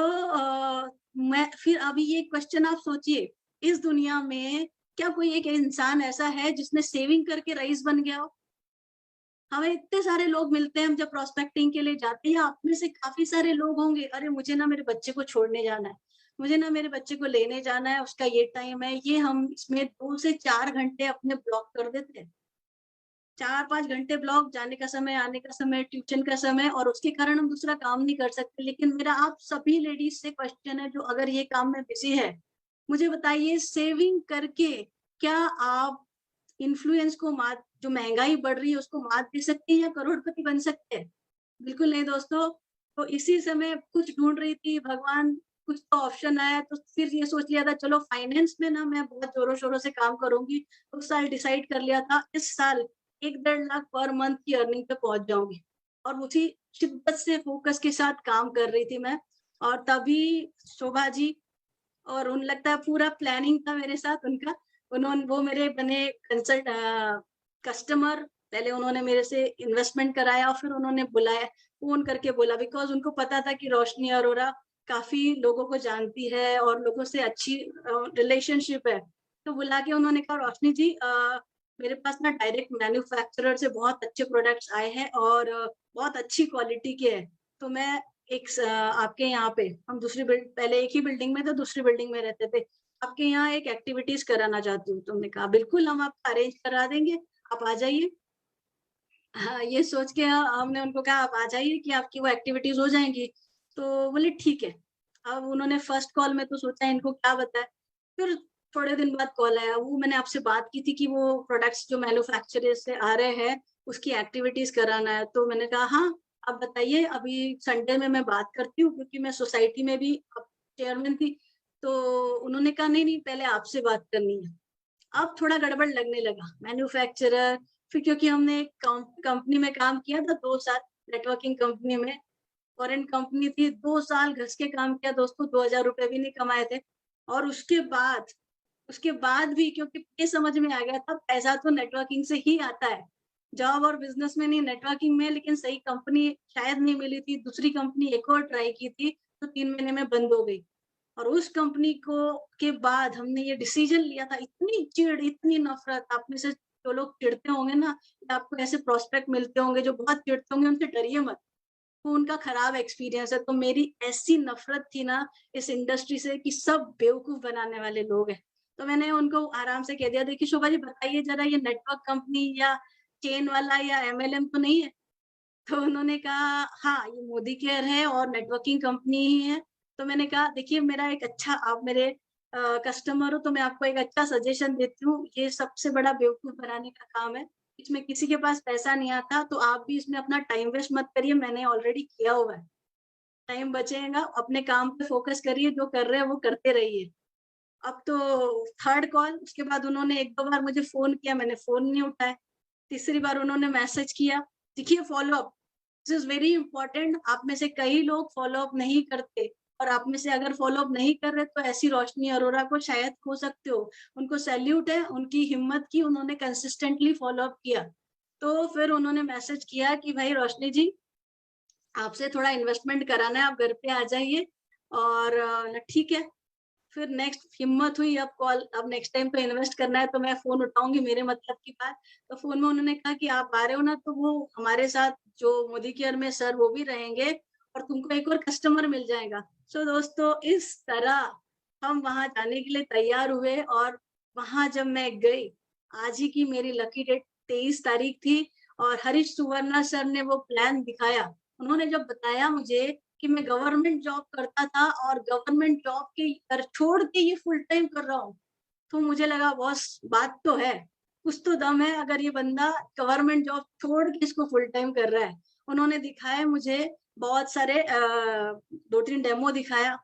मैं फिर अभी ये क्वेश्चन आप सोचिए, इस दुनिया में क्या कोई एक इंसान ऐसा है जिसने सेविंग करके रईस बन गया हो? हमें इतने सारे लोग मिलते हैं, हम जब प्रोस्पेक्टिंग के लिए जाते हैं, आप में से काफी सारे लोग होंगे, अरे मुझे ना मेरे बच्चे को छोड़ने जाना है, मुझे ना मेरे बच्चे को लेने जाना है, उसका ये टाइम है, ये हम इसमें 2 से 4 घंटे अपने ब्लॉक कर देते हैं। 4-5 घंटे ब्लॉक, जाने का समय, आने का समय, ट्यूशन का समय, और उसके कारण हम दूसरा काम नहीं कर सकते। लेकिन मेरा आप सभी लेडीज से क्वेश्चन है जो अगर ये काम में बिजी है, मुझे बताइए सेविंग करके क्या आप इन्फ्लुएंस को मात, जो महंगाई बढ़ रही है उसको मात दे सकते हैं या करोड़पति बन सकते हैं? बिल्कुल नहीं दोस्तों। तो इसी समय कुछ ढूंढ रही थी, भगवान कुछ तो ऑप्शन आया, तो फिर ये सोच लिया था चलो फाइनेंस में ना मैं बहुत जोरों शोरों से काम करूंगी। उस साल डिसाइड कर लिया था इस साल 1-1.5 लाख पर मंथ की अर्निंग पे पहुंच जाऊंगी, और उसी शिद्दत से फोकस के साथ काम कर रही थी मैं। और तभी शोभा जी, और उन लगता है पूरा प्लानिंग था मेरे साथ उनका, उन्होंने वो मेरे बने कंसल्ट कस्टमर। पहले उन्होंने मेरे से इन्वेस्टमेंट कराया और फिर उन्होंने बुलाया, फोन करके बोला, बिकॉज उनको पता था कि रोशनी अरोरा काफी लोगों को जानती है और लोगों से अच्छी रिलेशनशिप है। तो बुला के उन्होंने कहा रोशनी जी, मेरे पास ना डायरेक्ट मैन्युफैक्चरर से बहुत अच्छे प्रोडक्ट्स आए हैं और बहुत अच्छी क्वालिटी के हैं। तो मैं आपके यहाँ पे, हम दूसरी पहले एक ही बिल्डिंग में थे, दूसरी बिल्डिंग में रहते थे, आपके यहाँ एक एक्टिविटीज कराना चाहती हूँ। तुमने कहा बिल्कुल हम आपको अरेंज करा देंगे, आप आ जाइए। हाँ, ये सोच के हमने उनको कहा आप आ जाइए कि आपकी वो एक्टिविटीज हो जाएंगी। तो बोले ठीक है। अब उन्होंने फर्स्ट कॉल में तो सोचा इनको क्या बताए, फिर थोड़े दिन बाद कॉल आया, वो मैंने आपसे बात की थी कि वो प्रोडक्ट्स जो मैन्युफैक्चरर से आ रहे हैं उसकी एक्टिविटीज कराना है। तो मैंने कहा हाँ आप बताइए, अभी संडे में मैं बात करती हूँ, क्योंकि मैं सोसाइटी में भी चेयरमैन थी। तो उन्होंने कहा नहीं नहीं पहले आपसे बात करनी है। अब थोड़ा गड़बड़ लगने लगा, मैन्युफैक्चरर, फिर क्योंकि हमने एक कंपनी में काम किया था 2 साल, नेटवर्किंग कंपनी में, फॉरेन कंपनी थी, 2 साल घस के काम किया दोस्तों, 2,000 रुपए भी नहीं कमाए थे। और उसके बाद भी क्योंकि ये समझ में आ गया था पैसा तो नेटवर्किंग से ही आता है, जॉब और बिजनेस में नहीं, नेटवर्किंग में। लेकिन सही कंपनी शायद नहीं मिली थी, दूसरी कंपनी एक और ट्राई की थी तो 3 महीने में बंद हो गई। और उस कंपनी को के बाद हमने ये डिसीजन लिया था, इतनी चिढ़, इतनी नफरत, आप में से जो लोग चिढ़ते होंगे ना, या आपको ऐसे प्रोस्पेक्ट मिलते होंगे जो बहुत चिढ़ते होंगे, उनसे डरिए मत, वो उनका खराब एक्सपीरियंस है। तो मेरी ऐसी नफरत थी ना इस इंडस्ट्री से कि सब बेवकूफ बनाने वाले लोग हैं। तो मैंने उनको आराम से कह दिया, देखिए शोभा जी बताइए जरा, ये नेटवर्क कंपनी या चेन वाला या एमएलएम तो नहीं है? तो उन्होंने कहा हाँ, ये मोदी केयर है और नेटवर्किंग कंपनी ही है। तो मैंने कहा देखिए मेरा एक अच्छा, आप मेरे कस्टमर हो तो मैं आपको एक अच्छा सजेशन देती हूँ, ये सबसे बड़ा बेवकूफ बनाने का काम है। इसमें किसी के पास पैसा नहीं आता, तो आप भी इसमें अपना टाइम वेस्ट मत करिए, मैंने ऑलरेडी किया हुआ है। टाइम बचेगा, अपने काम पे फोकस करिए, जो कर रहे हैं वो करते रहिए। अब तो थर्ड कॉल, उसके बाद उन्होंने 1-2 बार मुझे फ़ोन किया, मैंने फ़ोन नहीं उठाया। तीसरी बार उन्होंने मैसेज किया, देखिए follow up, this is very important, आप में से कई लोग फ़ॉलो अप नहीं करते, और आप में से अगर फ़ॉलो अप नहीं कर रहे तो ऐसी रोशनी अरोरा को शायद खो सकते हो। उनको सैल्यूट है, उनकी हिम्मत की, उन्होंने कंसिस्टेंटली फ़ॉलो अप किया। तो फिर उन्होंने मैसेज किया कि भाई रोशनी जी, आपसे थोड़ा इन्वेस्टमेंट कराना है, आप घर पे आ जाइए, और ठीक है। फिर नेक्स्ट हिम्मत हुई, अब कॉल, अब नेक्स्ट टाइम तो इन्वेस्ट करना है तो मैं फ़ोन उठाऊँगी, मेरे मतलब की बात। तो फ़ोन में उन्होंने कहा कि आप आ रहे हो ना, तो वो हमारे साथ जो मोदी केयर में सर वो भी रहेंगे, और तुमको एक और कस्टमर मिल जाएगा। सो दोस्तों, इस तरह हम वहाँ जाने के लिए तैयार हुए, और वहाँ जब मैं गई, आज ही की मेरी लकी डेट 23 तारीख थी, और हरीश सुवर्णा सर ने वो प्लान दिखाया। उन्होंने जब बताया मुझे कि मैं गवर्नमेंट जॉब करता था और गवर्नमेंट जॉब के कर छोड़ के ये फुल टाइम कर रहा हूँ, तो मुझे लगा बॉस बात तो है, कुछ तो दम है अगर ये बंदा गवर्नमेंट जॉब छोड़ के इसको फुल टाइम कर रहा है। उन्होंने दिखाए मुझे बहुत सारे 2-3 डेमो दिखाया,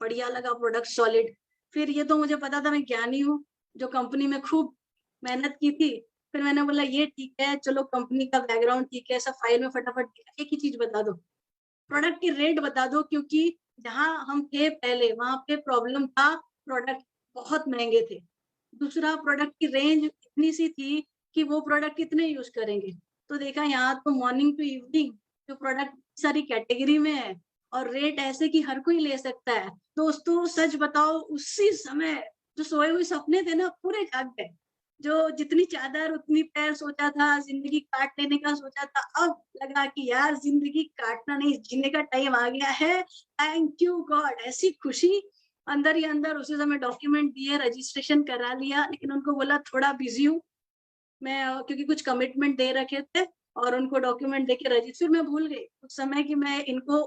बढ़िया लगा प्रोडक्ट सॉलिड। फिर ये तो मुझे पता था मैं ज्ञानी हूँ, जो कंपनी में खूब मेहनत की थी। फिर मैंने बोला ये ठीक है, चलो कंपनी का बैकग्राउंड ठीक है, सब फाइल में फटाफट एक ही चीज़ बता दो, प्रोडक्ट की रेट बता दो, क्योंकि जहाँ हम थे पहले वहाँ पे प्रॉब्लम था, प्रोडक्ट बहुत महँगे थे। दूसरा, प्रोडक्ट की रेंज इतनी सी थी कि वो प्रोडक्ट कितने यूज़ करेंगे। तो देखा यहाँ तो मॉर्निंग टू इवनिंग जो प्रोडक्ट सारी कैटेगरी में है, और रेट ऐसे कि हर कोई ले सकता है। दोस्तों सच बताओ, उसी समय जो सोए हुए सपने थे ना पूरे जाग गए। जो जितनी चादर उतनी पैर सोचा था, ज़िंदगी काट लेने का सोचा था, अब लगा कि यार ज़िंदगी काटना नहीं, जीने का टाइम आ गया है। Thank you God! ऐसी खुशी अंदर ही अंदर। उसी समय डॉक्यूमेंट दिए, रजिस्ट्रेशन करा लिया, लेकिन उनको बोला थोड़ा बिज़ी हूँ मैं, क्योंकि कुछ कमिटमेंट दे रखे थे, और उनको डॉक्यूमेंट देके फिर मैं भूल गई उस समय कि मैं इनको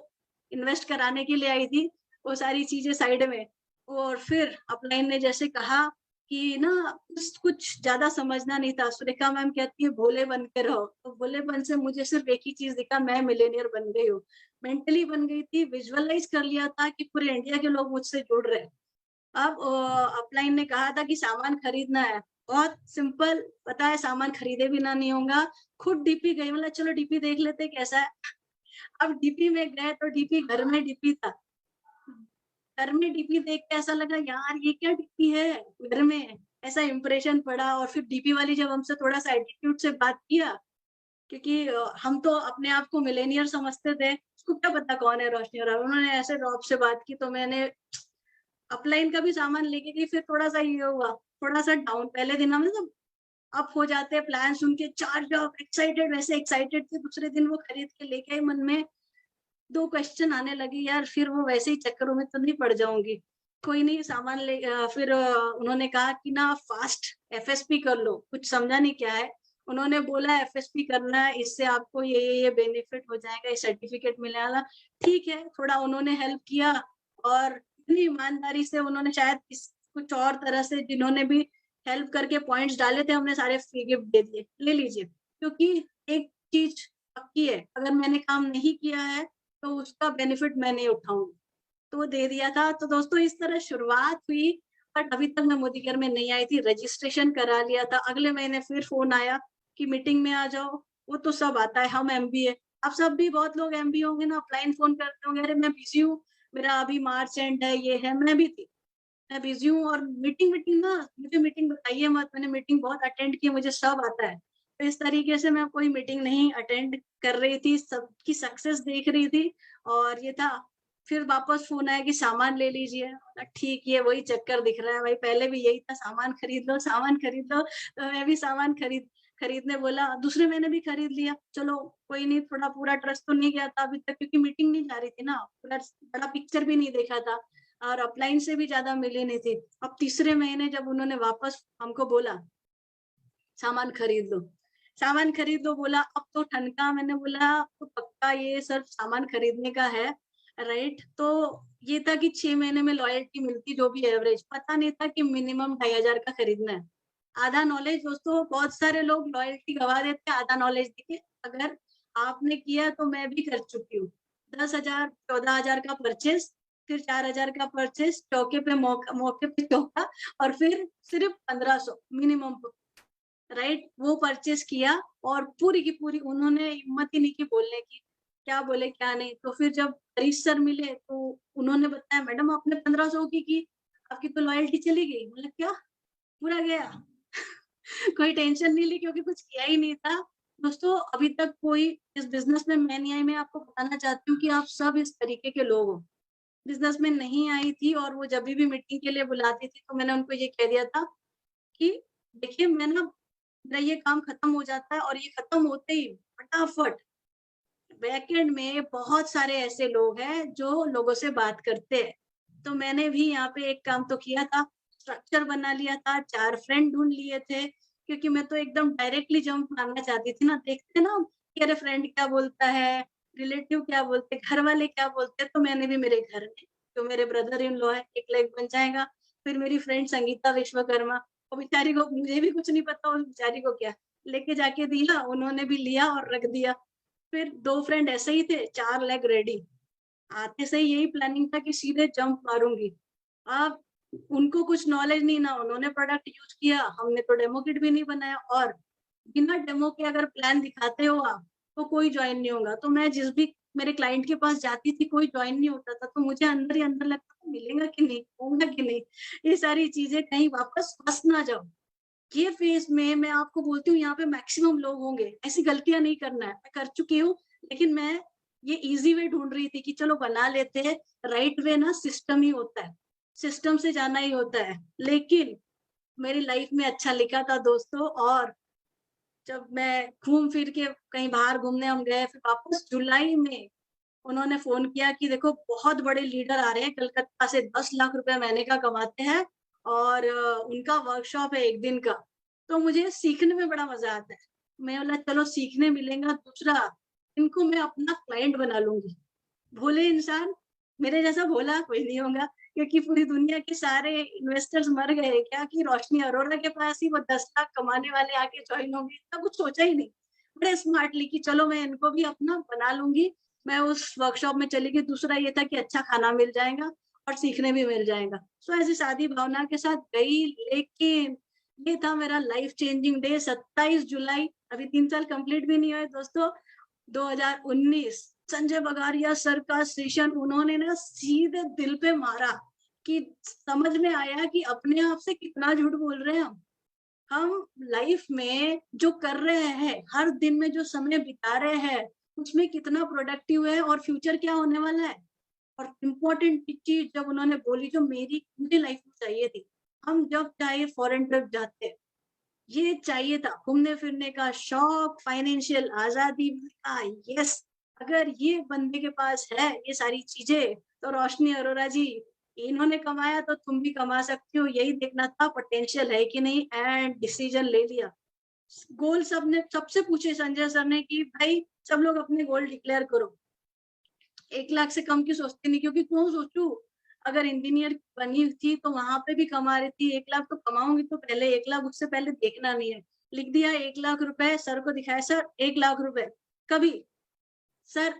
इन्वेस्ट कराने के लिए आई थी, वो सारी चीज़ें साइड में। और फिर अपलाइन ने जैसे कहा कि ना कुछ कुछ ज़्यादा समझना नहीं था। सुरेखा मैम कहती है भोले बन के रहो, तो भोलेपन से मुझे सिर्फ़ एक ही चीज़ दिखा, मैं मिलियनेयर बन गई हूँ। मेंटली बन गई थी, विजुअलाइज़ कर लिया था कि पूरे इंडिया के लोग मुझसे जुड़ रहे हैं। अब अपलाइन ने कहा था कि सामान खरीदना है, बहुत सिंपल, पता है सामान खरीदे बिना नहीं होगा। खुद डीपी गई, मतलब चलो डीपी देख लेते हैं कैसा है। अब डीपी में गए तो डीपी घर में डीपी था। घर में डीपी देख के ऐसा लगा यार ये क्या डीपी है घर में, ऐसा इंप्रेशन पड़ा। और फिर डीपी वाली जब हमसे थोड़ा-सा एटीट्यूड से बात किया, क्योंकि हम तो अपने आप को मिलेनियर समझते थे, उसको क्या पता कौन है रोशनी अरोड़ा। उन्होंने ऐसे रौब से बात की, तो मैंने अपलाइन का भी सामान लेके गई। फिर थोड़ा-सा ये हुआ, थोड़ा-सा डाउन, पहले दिन हम सब अप हो जाते हैं, प्लान सुन के चार्ज्ड अप, एक्साइटेड, वैसे एक्साइटेड थे। दूसरे दिन वो खरीद के लेके आई, मन में 2 क्वेश्चन आने लगे, यार फिर वो वैसे ही चक्करों में तो नहीं पड़ जाऊँगी। कोई नहीं, सामान फिर उन्होंने कहा कि ना फास्ट एफएसपी कर लो, कुछ समझा नहीं क्या है। उन्होंने बोला एफएसपी करना है, इससे आपको ये बेनिफिट हो जाएगा, ये सर्टिफिकेट मिलेगा। ठीक है, थोड़ा उन्होंने हेल्प किया, और इतनी ईमानदारी से उन्होंने शायद कुछ और तरह से जिन्होंने भी हेल्प करके पॉइंट्स डाले थे, हमने सारे फ्री गिफ्ट दे दिए, ले लीजिए। क्योंकि एक चीज़ पक्की है, अगर मैंने काम नहीं किया है तो उसका बेनिफिट मैं नहीं उठाऊँगी। तो वो दे दिया था। तो दोस्तों इस तरह शुरुआत हुई, बट अभी तक मैं मोदी केयर में नहीं आई थी, रजिस्ट्रेशन करा लिया था। अगले महीने फिर फ़ोन आया कि मीटिंग में आ जाओ, वो तो सब आता है, हम एमबीए। आप सब भी बहुत लोग एमबीए होंगे ना, अपलाइन फ़ोन करते होंगे, अरे मैं बिज़ी हूँ, मेरा अभी मार्च एंड है, ये है, मैं भी थी। मैं बिज़ी हूँ, और मीटिंग वीटिंग ना, मुझे मीटिंग बताइए मत, मैंने मीटिंग बहुत अटेंड की, मुझे सब आता है। तो इस तरीके से मैं कोई मीटिंग नहीं अटेंड कर रही थी, सबकी सक्सेस देख रही थी, और ये था। फिर वापस फोन आया कि सामान ले लीजिए, ठीक है वही चक्कर दिख रहा है भाई, पहले भी यही था, सामान खरीद लो सामान खरीद लो। तो मैं भी सामान खरीदने बोला, दूसरे महीने भी खरीद लिया, चलो कोई नहीं, थोड़ा पूरा ट्रस्ट तो नहीं गया था अभी तक, क्योंकि मीटिंग नहीं जा रही थी ना, पूरा बड़ा पिक्चर भी नहीं देखा था और अपलाइन से भी ज्यादा मिली नहीं थी। अब तीसरे महीने जब उन्होंने वापस हमको बोला सामान खरीद लो, सामान खरीद लो बोला, अब तो ठनका, मैंने बोला तो पक्का ये सिर्फ सामान खरीदने का है, राइट। तो ये था कि 6 महीने में लॉयल्टी मिलती जो भी एवरेज, पता नहीं था कि मिनिमम 2,500 का खरीदना है। आधा नॉलेज दोस्तों, बहुत सारे लोग लॉयल्टी गवा देते हैं आधा नॉलेज देखिए, अगर आपने किया तो मैं भी कर चुकी हूँ। 10,000 14,000 का परचेस, फिर 4,000 का परचेस, चौके पे मौके पे चौका, और फिर सिर्फ 1500 मिनिमम, राइट, वो परचेस किया। और पूरी की पूरी उन्होंने हिम्मत ही नहीं की बोलने की, क्या बोले क्या नहीं। तो फिर जब हरीश सर मिले तो उन्होंने बताया मैडम आपने 1500 की आपकी तो लॉयल्टी चली गई। बोला क्या, पूरा गया। कोई टेंशन नहीं ली क्योंकि कुछ किया ही नहीं था। दोस्तों अभी तक कोई इस बिजनेस में मैं नहीं आई, मैं आपको बताना चाहती हूँ कि आप सब इस तरीके के लोग हो। बिजनेस में नहीं आई थी और वो जब भी मीटिंग के लिए बुलाती थी तो मैंने उनको ये कह दिया था कि देखिए मैं ना, मेरा ये काम खत्म हो जाता है और ये खत्म होते ही फटाफट बैकएंड में बहुत सारे ऐसे लोग हैं जो लोगों से बात करते हैं। तो मैंने भी यहाँ पे एक काम तो किया था, स्ट्रक्चर बना लिया था, 4 फ्रेंड ढूंढ लिए थे, क्योंकि मैं तो एकदम डायरेक्टली जंप मारना चाहती थी ना। देखते ना कि अरे फ्रेंड क्या बोलता है, रिलेटिव क्या बोलते हैं, घर वाले क्या बोलते हैं। तो मैंने भी मेरे घर में जो मेरे ब्रदर इन लॉ है, एक लाइक बन जाएगा। फिर मेरी फ्रेंड संगीता विश्वकर्मा, वो बेचारी को, मुझे भी कुछ नहीं पता उस बेचारी को क्या लेके जाके दिया, उन्होंने भी लिया और रख दिया। फिर 2 फ्रेंड ऐसे ही थे, 4 लेग रेडी। आते से ही यही प्लानिंग था कि सीधे जंप मारूंगी। अब उनको कुछ नॉलेज नहीं, ना उन्होंने प्रोडक्ट यूज किया, हमने तो डेमो किट भी नहीं बनाया, और बिना डेमो के अगर प्लान दिखाते हो आप तो कोई ज्वाइन नहीं होगा। तो मैं जिस भी मेरे क्लाइंट के पास जाती थी कोई ज्वाइन नहीं होता था, तो मुझे अंदर ही अंदर लगता था मिलेगा कि नहीं, होगा कि नहीं, ये सारी चीजें कहीं वापस फंस ना जाओ। ये फेज में मैं आपको बोलती हूँ यहाँ पे मैक्सिमम लोग होंगे, ऐसी गलतियां नहीं करना है, मैं कर चुकी हूँ। लेकिन मैं ये इजी वे ढूंढ रही थी कि चलो बना लेते हैं। राइट वे ना सिस्टम ही होता है, सिस्टम से जाना ही होता है। लेकिन मेरी लाइफ में अच्छा लिखा था दोस्तों। और जब मैं घूम फिर के कहीं बाहर घूमने हम गए, फिर वापस जुलाई में उन्होंने फोन किया कि देखो बहुत बड़े लीडर आ रहे हैं कलकत्ता से, 10 लाख रुपए महीने का कमाते हैं, और उनका वर्कशॉप है 1 दिन का। तो मुझे सीखने में बड़ा मजा आता है। मैं बोला चलो सीखने मिलेगा। दूसरा, इनको मैं अपना क्लाइंट बना लूंगी। भोले इंसान, मेरे जैसा भोला कोई नहीं होगा, क्योंकि पूरी दुनिया के सारे इन्वेस्टर्स मर गए क्या कि रोशनी अरोड़ा के पास ही वो 10 लाख कमाने वाले आके ज्वाइन होंगे, इतना कुछ सोचा ही नहीं। बड़े स्मार्टली कि चलो मैं इनको भी अपना बना लूंगी। मैं उस वर्कशॉप में चली गई। दूसरा ये था कि अच्छा खाना मिल जाएगा और सीखने भी मिल जाएगा। सो ऐसी शादी भावना के साथ गई। लेकिन ये था मेरा लाइफ चेंजिंग डे, 27 जुलाई, अभी 3 साल कंप्लीट भी नहीं हुए दोस्तों, 2019। संजय बगारिया सर का सेशन उन्होंने ना सीधे दिल पे मारा कि समझ में आया कि अपने आप से कितना झूठ बोल रहे हैं हम लाइफ में जो कर रहे हैं, हर दिन में जो समय बिता रहे हैं, उसमें कितना प्रोडक्टिव है और फ्यूचर क्या होने वाला है। और इम्पोर्टेंट चीज जब उन्होंने बोली जो मुझे लाइफ में चाहिए थी, हम जब चाहे फॉरेन ट्रिप जाते हैं, ये चाहिए था, घूमने फिरने का शौक, फाइनेंशियल आजादी का। यस, अगर ये बंदे के पास है ये सारी चीजें, तो रोशनी अरोड़ा जी, इन्होंने कमाया तो तुम भी कमा सकती हो। यही देखना था पोटेंशियल है कि नहीं, एंड डिसीजन ले लिया। गोल सबने सबसे पूछे संजय सर ने कि भाई सब लोग अपने गोल डिक्लेयर करो, 1 लाख से कम की सोचती नहीं, क्योंकि क्यों सोचू, अगर इंजीनियर बनी थी तो वहां पे भी कमा रही थी, 1 लाख तो कमाऊंगी, तो पहले 1 लाख, उससे पहले देखना नहीं है। लिख दिया 1 लाख रुपए, सर को दिखाया, सर 1 लाख रुपए कभी। सर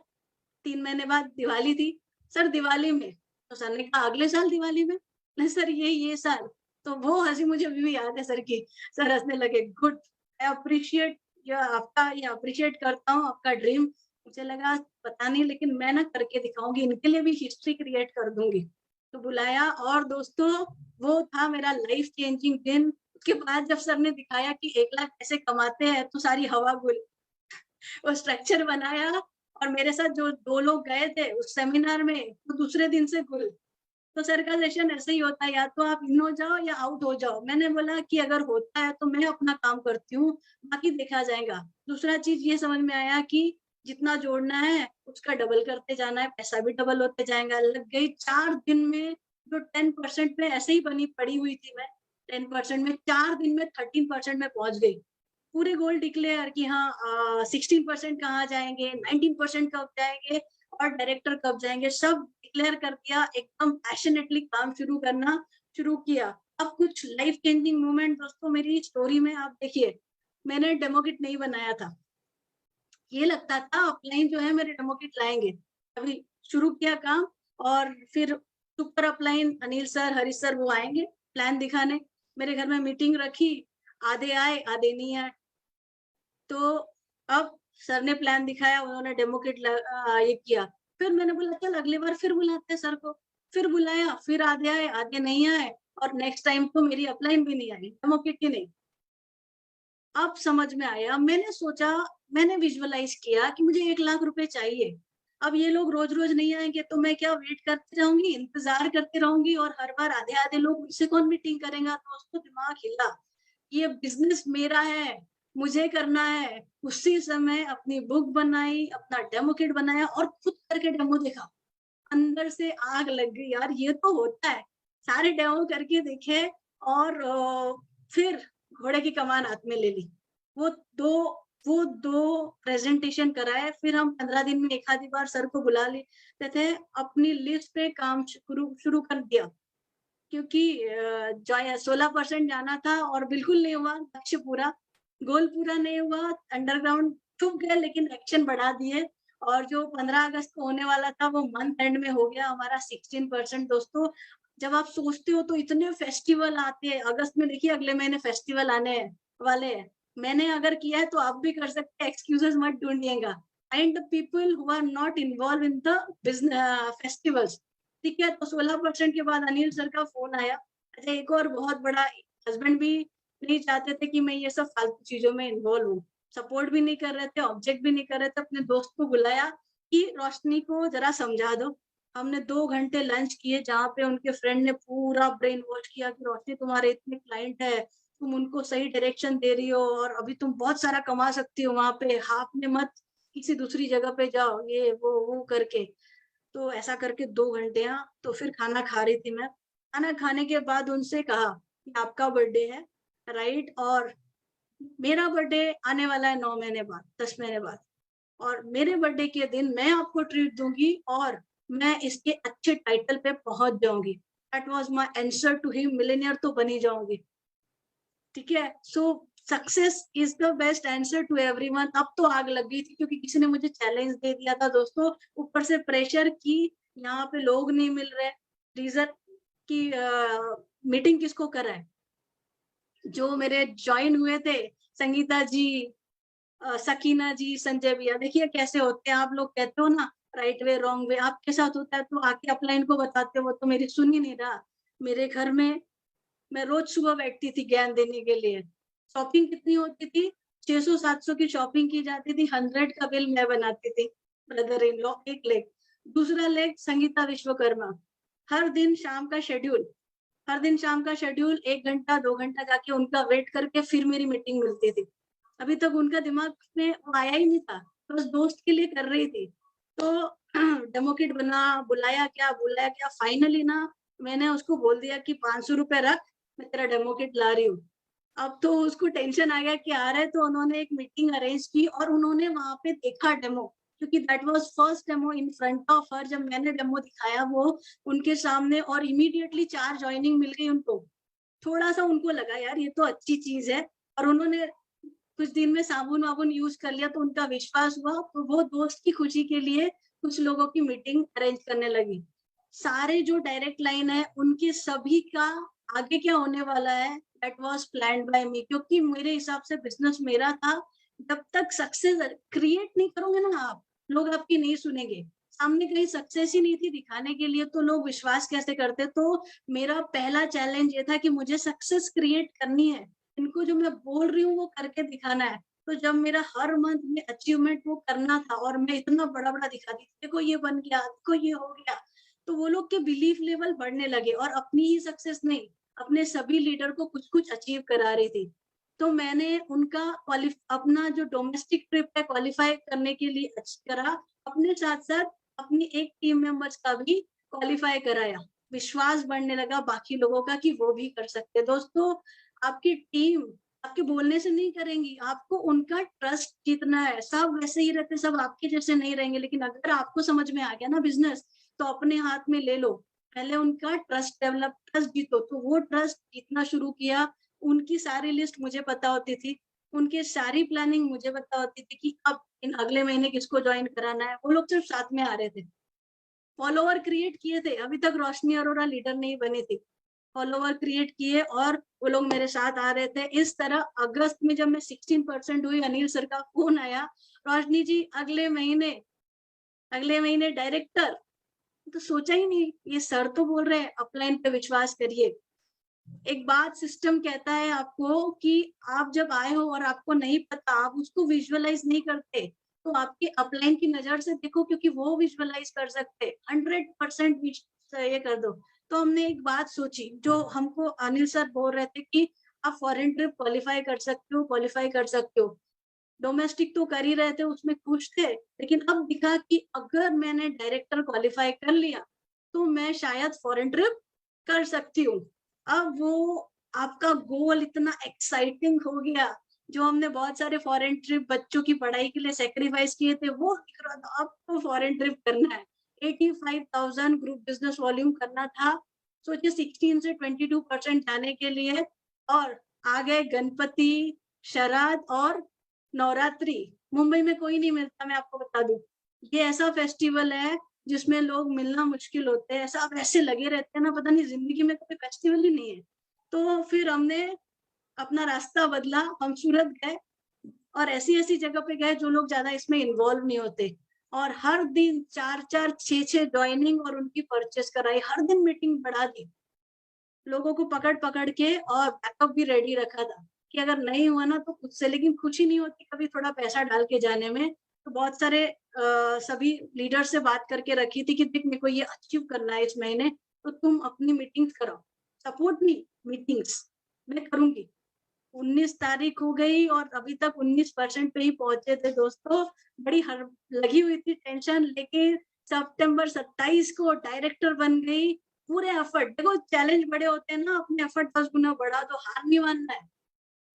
3 महीने बाद दिवाली थी, सर दिवाली में। तो सर ने कहा अगले साल दिवाली में। नहीं सर ये साल। तो वो हंसी मुझे अभी भी याद है सर की। सर हंसने लगे, गुड, आई अप्रिशिएट आपका, ये अप्रिशिएट करता हूँ आपका ड्रीम। मुझे लगा पता नहीं, लेकिन मैं ना करके दिखाऊंगी, इनके लिए भी हिस्ट्री क्रिएट कर दूंगी। तो बुलाया, और दोस्तों वो था मेरा लाइफ चेंजिंग दिन। उसके बाद जब सर ने दिखाया कि 1 लाख कैसे कमाते हैं, तो सारी हवा गुल। वो स्ट्रक्चर बनाया और मेरे साथ जो 2 लोग गए थे उस सेमिनार में, वो दूसरे दिन से गुल। तो सर का सेशन ऐसे ही होता है, या तो आप इन हो जाओ या आउट हो जाओ। मैंने बोला कि अगर होता है तो मैं अपना काम करती हूँ, बाकी देखा जाएगा। दूसरा चीज ये समझ में आया कि जितना जोड़ना है उसका डबल करते जाना है, पैसा भी डबल होते जाएगा। लग गई 4 दिन में, जो 10% में ऐसे ही बनी पड़ी हुई थी मैं, 10% में 4 दिन में 13% में पहुंच गई। पूरे गोल डिक्लेयर कि हाँ 16% कहाँ जाएंगे, 19% कब जाएंगे और डायरेक्टर कब जाएंगे, सब डिक्लेयर कर दिया। एकदम पैशनेटली काम शुरू करना शुरू किया। अब कुछ लाइफ चेंजिंग मोमेंट दोस्तों मेरी स्टोरी में आप देखिए, मैंने डेमो किट नहीं बनाया था। ये लगता था अपलाइन जो है मेरे डेमो किट लाएंगे। अभी शुरू किया काम और फिर super upline Anil sir, Harish sir वो आएंगे प्लान दिखाने। मेरे घर में मीटिंग रखी, आधे आए आधे नहीं आए। तो अब सर ने प्लान दिखाया, उन्होंने डेमो किट ये किया। फिर मैंने बोला चल अगली बार फिर बुलाते हैं सर को। फिर बुलाया, फिर आधे आए आधे नहीं आए और नेक्स्ट टाइम तो मेरी अपलाइन भी नहीं आई, डेमो किट ही नहीं। अब समझ में आया, मैंने सोचा, मैंने विजुअलाइज किया कि मुझे 1 लाख रुपए चाहिए। अब ये लोग रोज रोज नहीं आएंगे तो मैं क्या वेट करती रहूंगी, इंतजार करती रहूंगी और हर बार आधे आधे लोग, मुझसे कौन मीटिंग करेगा। तो उसको दिमाग हिला, ये बिजनेस मेरा है, मुझे करना है। उसी समय अपनी बुक बनाई, अपना डेमो किट बनाया और खुद करके डेमो देखा। अंदर से आग लग गई, यार ये तो होता है। सारे डेमो करके देखे और फिर घोड़े की कमान हाथ में ले ली। वो दो प्रेजेंटेशन कराए। फिर हम 15 दिन में एक आधी बार सर को बुला लेते थे, अपनी लिस्ट पे काम शुरू कर दिया। क्योंकि 16% जाना था और बिल्कुल नहीं हुआ, लक्ष्य पूरा, गोल पूरा नहीं हुआ, अंडरग्राउंड छुप गए, लेकिन एक्शन बढ़ा दिए। और जो 15 अगस्त को होने वाला था वो मंथ एंड में हो गया हमारा 16%। दोस्तों जब आप सोचते हो तो इतने फेस्टिवल आते हैं अगस्त में, देखिए अगले महीने फेस्टिवल आने वाले हैं। मैंने अगर किया है तो आप भी कर सकते हैं, एक्सक्यूजेस मत ढूंढिएगा। And the people who are not involve in the business festivals, ठीक है। तो 16% के बाद अनिल सर का फोन आया। अच्छा एक और बहुत बड़ा, हस्बैंड भी नहीं चाहते थे कि मैं ये सब फालतू चीजों में इन्वॉल्व हूँ, सपोर्ट भी नहीं कर रहे थे, ऑब्जेक्ट भी नहीं कर रहे थे। अपने दोस्त को बुलाया कि रोशनी को जरा समझा दो। हमने 2 घंटे लंच किए, जहाँ पे उनके फ्रेंड ने पूरा ब्रेन वॉश किया कि रोशनी तुम्हारे इतने क्लाइंट है, तुम उनको सही डायरेक्शन दे रही हो और अभी तुम बहुत सारा कमा सकती हो वहां पे, हाफ में मत किसी दूसरी जगह पे जाओ, ये वो करके। तो ऐसा करके 2 घंटे। तो फिर खाना खा रही थी मैं। खाना खाने के बाद उनसे कहा कि आपका बर्थडे है राइट, और मेरा बर्थडे आने वाला है 9 महीने बाद, 10 महीने बाद, और मेरे बर्थडे के दिन मैं आपको ट्रीट दूंगी और मैं इसके अच्छे टाइटल पे पहुंच जाऊंगी। That was my answer to him, millionaire तो बनी जाऊंगी, ठीक है। So success is the best answer to everyone. अब तो आग लग गई थी क्योंकि किसी ने मुझे चैलेंज दे दिया था दोस्तों, ऊपर से प्रेशर की यहाँ पे लोग नहीं मिल रहे, रीजन की मीटिंग किसको कराए। जो मेरे ज्वाइन हुए थे, संगीता जी, सकीना जी, संजय भैया, देखिए कैसे होते हैं। आप लोग कहते हो ना राइट वे रॉन्ग वे, आपके साथ होता है तो आके अपलाइन को बताते हो, तो मेरी सुन ही नहीं रहा। मेरे घर में मैं रोज सुबह बैठती थी ज्ञान देने के लिए। शॉपिंग कितनी होती थी, 600-700 की शॉपिंग की जाती थी, 100 का बिल मैं बनाती थी। ब्रदर इन लॉ एक लेग, दूसरा लेग संगीता विश्वकर्मा। हर दिन शाम का शेड्यूल, हर दिन शाम का शेड्यूल, 1 घंटा 2 घंटा जाके उनका वेट करके फिर मेरी मीटिंग मिलती थी। अभी तक उनका दिमाग में वो आया ही नहीं था, बस दोस्त के लिए कर रही थी। तो डेमो किट बना, बुलाया क्या, फाइनली ना मैंने उसको बोल दिया कि 500 रुपए रख, मैं तेरा डेमो किट ला रही हूँ। अब तो उसको टेंशन आ गया कि आ रहे, तो उन्होंने एक मीटिंग अरेंज की और उन्होंने वहां पे देखा डेमो, क्योंकि that was first demo in front of her. जब मैंने डेमो दिखाया वो उनके सामने, और इमीडिएटली 4 ज्वाइनिंग मिल गई उनको। थोड़ा सा उनको लगा यार ये तो अच्छी चीज है, और उन्होंने कुछ दिन में साबुन वाबुन यूज कर लिया तो उनका विश्वास हुआ। तो वो दोस्त की खुशी के लिए कुछ लोगों की मीटिंग अरेंज करने लगी। सारे जो डायरेक्ट लाइन है उनके सभी का आगे क्या होने वाला है, दैट वाज प्लान्ड बाय मी, क्योंकि मेरे हिसाब से बिजनेस मेरा था। जब तक सक्सेस क्रिएट नहीं करोगे ना आप, लोग आपकी नहीं सुनेंगे। सामने कहीं सक्सेस ही नहीं थी दिखाने के लिए तो लोग विश्वास कैसे करते। तो मेरा पहला चैलेंज ये था कि मुझे सक्सेस क्रिएट करनी है, इनको जो मैं बोल रही हूँ वो करके दिखाना है। तो जब मेरा हर मंथ में अचीवमेंट वो करना था और मैं इतना बड़ा बड़ा दिखाती थी, देखो ये बन गया, देखो ये हो गया, तो वो लोग के बिलीफ लेवल बढ़ने लगे और अपनी ही सक्सेस नहीं, अपने सभी लीडर को कुछ कुछ अचीव करा रही थी। तो मैंने उनका अपना जो डोमेस्टिक ट्रिप है क्वालिफाई करने के लिए करा, अपने साथ साथ अपनी एक टीम मेंबर्स का भी क्वालिफाई कराया। विश्वास बढ़ने लगा बाकी लोगों का कि वो भी कर सकते हैं। दोस्तों, आपकी टीम आपके बोलने से नहीं करेंगी, आपको उनका ट्रस्ट जीतना है। सब वैसे ही रहते, सब आपके जैसे नहीं रहेंगे, लेकिन अगर आपको समझ में आ गया ना बिजनेस, तो अपने हाथ में ले लो। पहले उनका ट्रस्ट जीतो। तो वो ट्रस्ट जीतना शुरू किया। उनकी सारी लिस्ट मुझे पता होती थी, उनकी सारी प्लानिंग मुझे पता होती थी कि अब इन अगले महीने किसको ज्वाइन कराना है। वो लोग सिर्फ साथ में आ रहे थे, फॉलोवर क्रिएट किए थे। अभी तक रोशनी अरोरा लीडर नहीं बनी थी, फॉलोवर क्रिएट किए और वो लोग मेरे साथ आ रहे थे। इस तरह अगस्त में जब मैं 16% हुई, अनिल सर का फोन आया, रोशनी जी अगले महीने डायरेक्टर। तो सोचा ही नहीं, ये सर तो बोल रहे हैं अपलाइन पे विश्वास करिए। एक बात सिस्टम कहता है आपको कि आप जब आए हो और आपको नहीं पता, आप उसको विजुअलाइज नहीं करते, तो आपके अपलाइन की नजर से देखो, क्योंकि वो विजुअलाइज कर सकते। 100% ये कर दो। तो हमने एक बात सोची, जो हमको अनिल सर बोल रहे थे कि आप फॉरेन ट्रिप क्वालिफाई कर सकते हो। डोमेस्टिक तो कर ही रहे थे, उसमें खुश थे, लेकिन अब दिखा कि अगर मैंने डायरेक्टर क्वालिफाई कर लिया तो मैं शायद फॉरेन ट्रिप कर सकती हूँ। अब वो आपका गोल इतना एक्साइटिंग हो गया, जो हमने बहुत सारे फॉरेन ट्रिप बच्चों की पढ़ाई के लिए सेक्रीफाइस किए थे, वो दिख रहा था। अब तो फॉरेन ट्रिप करना है, 85,000 ग्रुप बिजनेस वॉल्यूम करना था। सोचिए 16 से 22% जाने के लिए। और आ गए गणपति, शरद और नवरात्रि। मुंबई में कोई नहीं मिलता, मैं आपको बता दूं। ये ऐसा फेस्टिवल है जिसमें लोग मिलना मुश्किल होते हैं। ऐसा ऐसे लगे रहते हैं ना, पता नहीं जिंदगी में कोई फेस्टिवल ही नहीं है। तो फिर हमने अपना रास्ता बदला, हम सूरत गए और ऐसी ऐसी जगह पे गए जो लोग ज्यादा इसमें इन्वॉल्व नहीं होते। और हर दिन 4-4, 6-6 ज्वाइनिंग और उनकी परचेस कराई। हर दिन मीटिंग बढ़ा दी, लोगों को पकड़ पकड़ के, और बैकअप भी रेडी रखा था कि अगर नहीं हुआ ना तो खुद से। लेकिन खुशी नहीं होती कभी थोड़ा पैसा डाल के जाने में। तो बहुत सारे सभी लीडर से बात करके रखी थी कि देख, मेरे को ये अचीव करना है इस महीने, तो तुम अपनी मीटिंग्स कराओ। सपोर्ट नहीं, मीटिंग्स मैं करूंगी। 19 तारीख हो गई और अभी तक 19% पे ही पहुंचे थे दोस्तों। बड़ी लगी हुई थी टेंशन, लेकिन सितंबर 27 को डायरेक्टर बन गई। पूरे एफर्ट, देखो चैलेंज बड़े होते हैं ना, अपने एफर्ट 10 गुना बढ़ा दो, हार नहीं मानना है।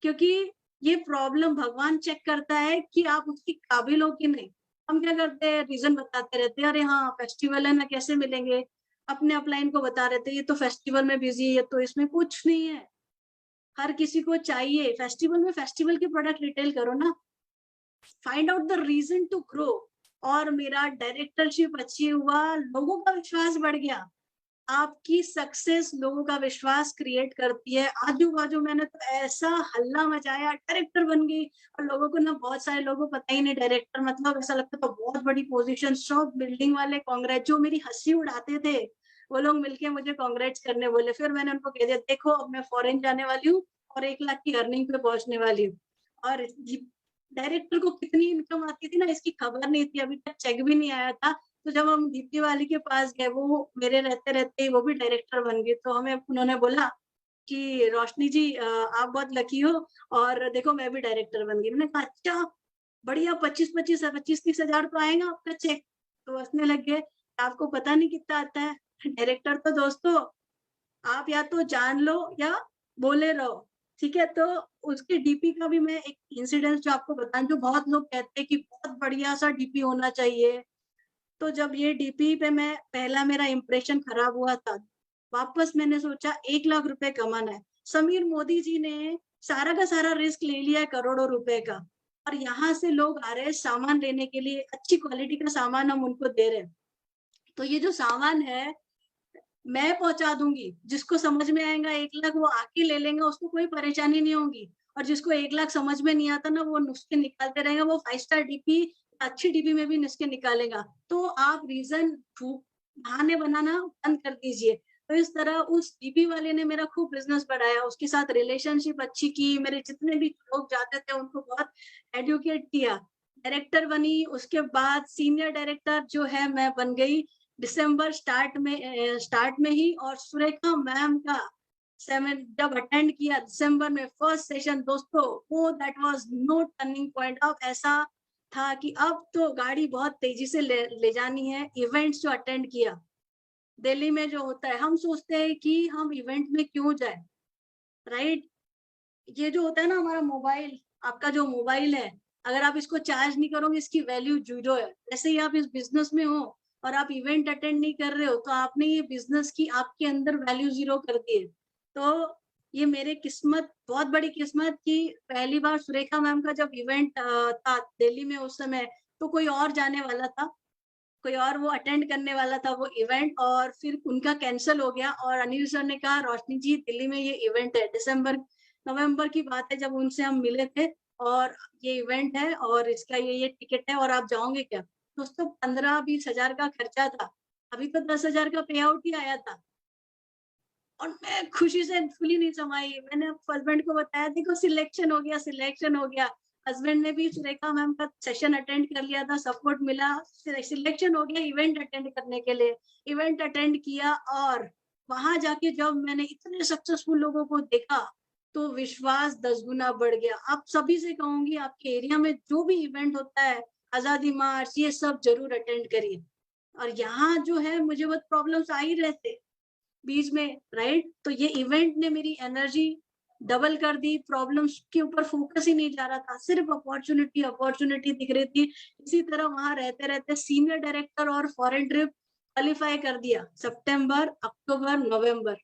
क्योंकि ये प्रॉब्लम भगवान चेक करता है कि आप उसकी काबिल हो कि नहीं। हम क्या करते हैं, रीजन बताते रहते हैं, अरे हाँ फेस्टिवल है ना, कैसे मिलेंगे। अपने अपलाइन को बता रहे थे, ये तो फेस्टिवल में बिजी है, तो इसमें कुछ नहीं है। हर किसी को चाहिए फेस्टिवल में, फेस्टिवल के प्रोडक्ट रिटेल करो ना। Find out the reason to grow. और मेरा डायरेक्टरशिप अच्छी हुआ, लोगों का विश्वास बढ़ गया। आपकी सक्सेस लोगों का विश्वास क्रिएट करती है। आजू बाजू मैंने तो ऐसा हल्ला मचाया, डायरेक्टर बन गई। और लोगों को ना, बहुत सारे लोगों को पता ही नहीं डायरेक्टर मतलब, ऐसा लगता तो बहुत बड़ी पोजीशन। सब बिल्डिंग वाले कांग्रेस, जो मेरी हंसी उड़ाते थे, वो लोग मिलके मुझे कांग्रेस करने बोले। फिर मैंने उनको कह दिया, देखो अब मैं फॉरेन जाने वाली हूँ और 1 लाख की अर्निंग पे पहुंचने वाली हूँ। और डायरेक्टर को कितनी इनकम आती थी ना, इसकी खबर नहीं थी, अभी तक चेक भी नहीं आया था। तो जब हम दीप्ति वाली के पास गए, वो मेरे रहते रहते ही वो भी डायरेक्टर बन गई। तो हमें उन्होंने बोला कि रोशनी जी आप बहुत लकी हो, और देखो मैं भी डायरेक्टर बन गई। मैंने कहा अच्छा बढ़िया, 25-30 हजार तो आएगा आपका चेक। तो हंसने लग गए, आपको पता नहीं कितना आता है। डायरेक्टर तो दोस्तों आप या तो जान लो या बोले रहो, ठीक है। तो उसके डीपी का भी मैं एक इंसिडेंट जो आपको बताऊं, जो बहुत लोग कहते हैं कि बहुत बढ़िया सा डीपी होना चाहिए। तो जब ये डीपी पे मैं पहला मेरा इंप्रेशन खराब हुआ था, वापस मैंने सोचा 1 लाख रुपए कमाना है। समीर मोदी जी ने सारा का सारा रिस्क ले लिया है, करोड़ों रुपए का। और यहाँ से लोग आ रहे हैं सामान लेने के लिए, अच्छी क्वालिटी का सामान हम उनको दे रहे हैं। तो ये जो सामान है मैं पहुंचा दूंगी, जिसको समझ में आएगा 1 लाख वो आके ले लेंगे, उसको कोई परेशानी नहीं होगी। और जिसको 1 लाख समझ में नहीं आता ना, वो नुस्खे निकालते रहेगा, वो 5 स्टार डीपी, अच्छी डीपी में भी नुस्खे निकालेगा। तो आप रीजन बहाने बनाना बंद कर दीजिए। तो इस तरह उस डीपी वाले ने मेरा खूब बिजनेस बढ़ाया, उसके साथ रिलेशनशिप अच्छी की, मेरे जितने भी लोग जाते थे उनको बहुत एडुकेट किया, डायरेक्टर बनी। उसके बाद सीनियर डायरेक्टर जो है मैं बन गई दिसंबर स्टार्ट में ही। और सुरेखा मैम का जब अटेंड किया दिसंबर में फर्स्ट सेशन दोस्तों, वो that was no turning point. अब ऐसा था कि अब तो गाड़ी बहुत तेजी से ले जानी है। इवेंट्स जो अटेंड किया दिल्ली में जो होता है, हम सोचते हैं कि हम इवेंट में क्यों जाए, राइट। ये जो होता है ना हमारा मोबाइल, आपका जो मोबाइल है, अगर आप इसको चार्ज नहीं करोगे इसकी वैल्यू जीरो है। जैसे ही आप इस बिजनेस में हो और आप इवेंट अटेंड नहीं कर रहे हो तो आपने ये बिजनेस की आपके अंदर वैल्यू जीरो कर दी है। तो ये मेरे किस्मत, बहुत बड़ी किस्मत की पहली बार सुरेखा मैम का जब इवेंट था दिल्ली में उस समय, तो कोई और जाने वाला था, कोई और वो अटेंड करने वाला था वो इवेंट, और फिर उनका कैंसिल हो गया। और अनिल सर ने कहा रोशनी जी दिल्ली में ये इवेंट है, नवंबर की बात है जब उनसे हम मिले थे, और ये इवेंट है और इसका ये टिकट है और आप जाओगे क्या। दोस्तों 15-20 हजार का खर्चा था, अभी तो 10,000 का पे आउट ही आया था। और मैं खुशी से फुली नहीं समाई। मैंने हस्बैंड को बताया देखो सिलेक्शन हो गया। हस्बैंड ने भी सुरेखा मैम का सेशन अटेंड कर लिया था, सपोर्ट मिला, सिलेक्शन हो गया इवेंट अटेंड करने के लिए। इवेंट अटेंड किया और वहां जाके जब मैंने इतने सक्सेसफुल लोगों को देखा तो विश्वास 10 गुना बढ़ गया। आप सभी से कहूंगी आपके एरिया में जो भी इवेंट होता है, आजादी मार्च, ये सब जरूर अटेंड करिए। और यहाँ जो है मुझे बहुत प्रॉब्लम्स आ ही रहते बीच में, राइट। तो ये इवेंट ने मेरी एनर्जी डबल कर दी, प्रॉब्लम्स के ऊपर फोकस ही नहीं जा रहा था, सिर्फ अपॉर्चुनिटी दिख रही थी। इसी तरह वहां रहते रहते सीनियर डायरेक्टर और फॉरेन ट्रिप क्वालिफाई कर दिया, सितंबर अक्टूबर नवंबर,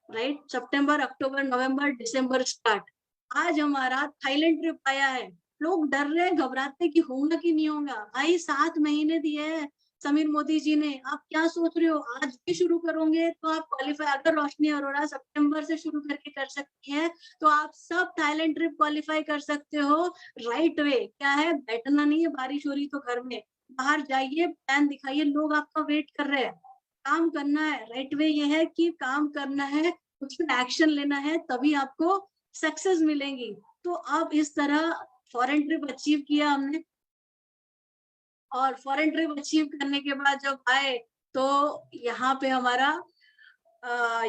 राइट। सितंबर अक्टूबर नवंबर दिसंबर स्टार्ट। आज हमारा थाईलैंड ट्रिप आया है, लोग डर रहे हैं, घबराते कि होगा कि नहीं होगा। भाई 7 महीने दिए हैं समीर मोदी जी ने, आप क्या सोच रहे हो, आज भी शुरू करोगे तो आप क्वालिफाई। अगर रोशनी अरोड़ा सितंबर से शुरू करके कर सकती है तो आप सब थाईलैंड ट्रिप क्वालिफाई कर सकते हो। राइट वे क्या है, बैठना नहीं है, बारिश हो रही तो घर में, बाहर जाइए, प्लान दिखाइए, लोग आपका वेट कर रहे हैं, काम करना है। राइट वे ये है कि काम करना है, उस पर एक्शन लेना है, तभी आपको सक्सेस मिलेंगी। तो अब इस तरह फॉरेन ट्रिप अचीव किया हमने, और फॉरेन ट्रिप अचीव करने के बाद जब आए तो यहाँ पे हमारा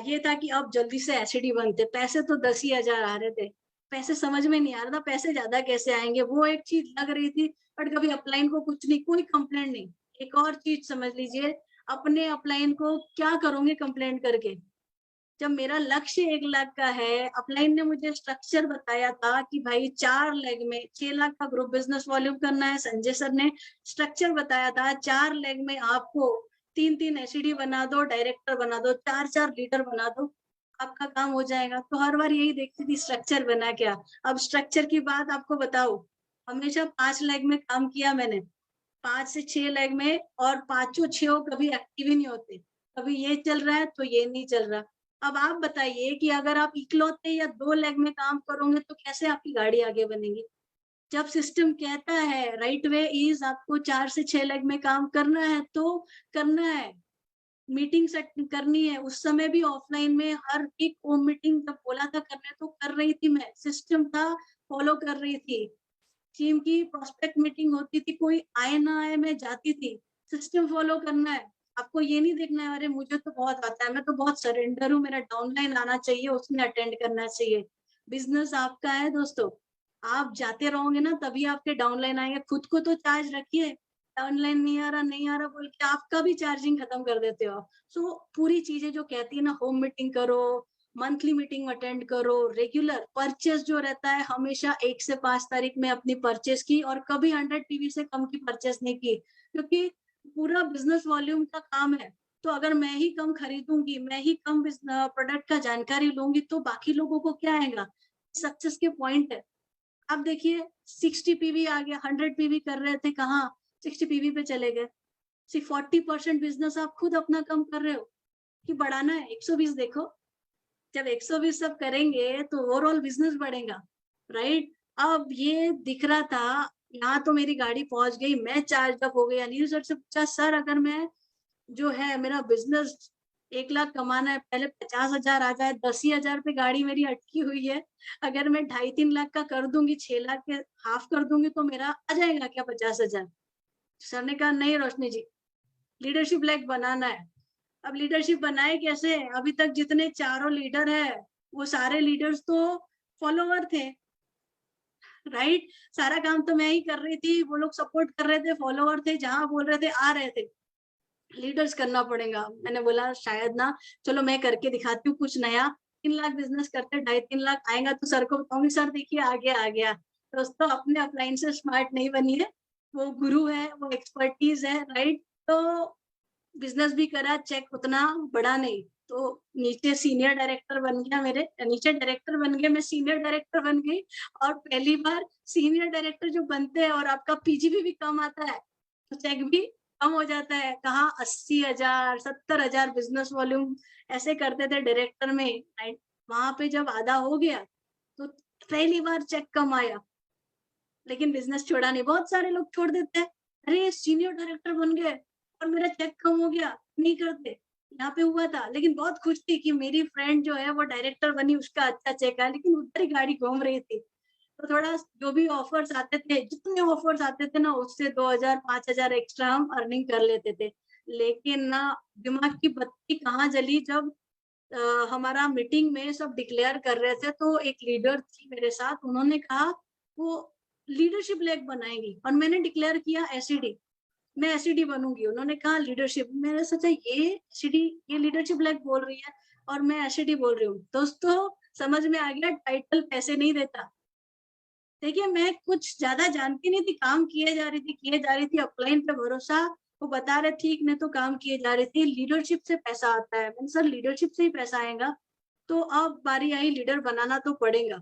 ये था कि अब जल्दी से एसडी बनते। पैसे तो 10 ही हजार आ रहे थे, पैसे समझ में नहीं आ रहा था पैसे ज्यादा कैसे आएंगे, वो एक चीज लग रही थी। बट कभी अपलाइन को कुछ नहीं, कोई कंप्लेंट नहीं। एक और चीज समझ लीजिए, अपने अपलाइन को क्या करोगे कंप्लेंट करके, जब मेरा लक्ष्य 1 लाख का है। अपलाइन ने मुझे स्ट्रक्चर बताया था कि भाई 4 लेग में 6 लाख का ग्रुप बिजनेस वॉल्यूम करना है। संजय सर ने स्ट्रक्चर बताया था, 4 लेग में आपको 3-3 एसडी बना दो, डायरेक्टर बना दो, 4-4 लीडर बना दो, आपका काम हो जाएगा। तो हर बार यही देखती थी स्ट्रक्चर बना क्या। अब स्ट्रक्चर की बात आपको बताओ, हमेशा 5 लेग में काम किया मैंने, 5 से 6 लेग में, और 5 कभी एक्टिव ही नहीं होते, कभी ये चल रहा है तो ये नहीं चल रहा। अब आप बताइए कि अगर आप इकलौते या 2 लेग में काम करोगे तो कैसे आपकी गाड़ी आगे बनेगी। जब सिस्टम कहता है राइट वे इज आपको 4 से 6 लेग में काम करना है तो करना है, मीटिंग सेट करनी है। उस समय भी ऑफलाइन में हर एक मीटिंग जब बोला था करने तो कर रही थी, मैं सिस्टम था फॉलो कर रही थी। टीम की प्रोस्पेक्ट मीटिंग होती थी, कोई आए ना आए मैं जाती थी, सिस्टम फॉलो करना है। आपको ये नहीं देखना है अरे मुझे तो बहुत आता है, मैं तो बहुत सरेंडर हूँ, मेरा डाउनलाइन आना चाहिए, उसमें अटेंड करना चाहिए। बिजनेस आपका है दोस्तों, आप जाते रहोगे ना तभी आपके डाउनलाइन आएंगे। खुद को तो चार्ज रखिए, डाउनलाइन नहीं आ रहा बोल के आपका भी चार्जिंग खत्म कर देते हो। सो पूरी चीजें जो कहती है ना, होम मीटिंग करो, मंथली मीटिंग अटेंड करो, रेगुलर परचेस जो रहता है हमेशा 1 से 5 तारीख में अपनी परचेस की, और कभी 100 पीवी से कम की परचेस नहीं की, क्योंकि पूरा बिजनेस वॉल्यूम का काम है। तो अगर मैं ही कम खरीदूंगी, मैं ही कम प्रोडक्ट का जानकारी लूंगी तो बाकी लोगों को क्या आएगा। सक्सेस के पॉइंट है। आप देखिए 60 पीवी आ गया, 100 पीवी कर रहे थे, कहाँ 60 पीवी पे चले गए। सिर्फ 40% बिजनेस आप खुद अपना कम कर रहे हो कि बढ़ाना है 120। देखो जब 120 सब करेंगे तो ओवरऑल बिजनेस बढ़ेगा, राइट। अब ये दिख रहा था, यहाँ तो मेरी गाड़ी पहुंच गई, मैं चार्ज अप हो गई। अनिल सर से पूछा सर अगर मैं जो है मेरा बिजनेस 1 लाख कमाना है, पहले 50,000 आ जाए, 10 ही हजार पे गाड़ी मेरी अटकी हुई है। अगर मैं 2.5-3 लाख का कर दूंगी, 6 लाख के हाफ कर दूंगी तो मेरा आ जाएगा क्या 50,000? सर ने कहा नहीं रोशनी जी, लीडरशिप लाइक बनाना है। अब लीडरशिप बनाए कैसे? अभी तक जितने चारों लीडर है वो सारे लीडर्स तो फॉलोवर थे, राइट? सारा काम तो मैं ही कर रही थी, वो लोग सपोर्ट कर रहे थे, फॉलोवर थे, जहां बोल रहे थे आ रहे थे। लीडर्स करना पड़ेगा। मैंने बोला शायद ना, चलो मैं करके दिखाती हूँ कुछ नया। 3 लाख बिजनेस करते, 2.5-3 लाख आएगा तो सर को बताऊंगी, सर देखिए आ गया। दोस्तों अपने अपलाइन से स्मार्ट नहीं बनी है, वो गुरु है, वो एक्सपर्टीज है, राइट? तो बिजनेस भी करा, चेक उतना बड़ा नहीं, तो नीचे सीनियर डायरेक्टर बन गया, मेरे नीचे डायरेक्टर बन गए, मैं सीनियर डायरेक्टर बन गई। और पहली बार सीनियर डायरेक्टर जो बनते हैं और आपका पीजीबी भी कम आता है तो चेक भी कम हो जाता है। कहाँ 80,000 70,000 बिजनेस वॉल्यूम ऐसे करते थे डायरेक्टर में, राइट? वहां पे जब आधा हो गया तो पहली बार चेक कम आया, लेकिन बिजनेस छोड़ा नहीं। बहुत सारे लोग छोड़ देते हैं, अरे सीनियर डायरेक्टर बन गए और मेरा चेक कम हो गया, नहीं करते। यहाँ पे हुआ था, लेकिन बहुत खुश थी कि मेरी फ्रेंड जो है वो डायरेक्टर बनी, उसका अच्छा चेक आया, लेकिन उधर ही गाड़ी घूम रही थी। तो थोड़ा जो भी ऑफर्स आते थे, जितने ऑफर्स आते थे ना, उससे 2,000 5,000 एक्स्ट्रा हम अर्निंग कर लेते थे। लेकिन ना दिमाग की बत्ती कहाँ जली जब हमारा मीटिंग में सब डिक्लेयर कर रहे थे, तो एक लीडर थी मेरे साथ, उन्होंने कहा वो लीडरशिप लेग बनाएंगी और मैंने डिक्लेयर किया एसईडी, मैं एसईडी बनूंगी। उन्होंने कहा लीडरशिप, मैंने सोचा ये एसईडी, ये लीडरशिप लेग बोल रही है और मैं एसईडी बोल रही हूँ। दोस्तों समझ में आ गया, टाइटल पैसे नहीं देता। देखिए मैं कुछ ज्यादा जानती नहीं थी, काम किए जा रही थी, अपलाइन पे भरोसा, वो बता रहे ठीक ने तो काम किए जा रही थी। लीडरशिप से पैसा आता है, मैंने सर लीडरशिप से ही पैसा आएगा? तो अब बारी आई, लीडर बनाना तो पड़ेगा।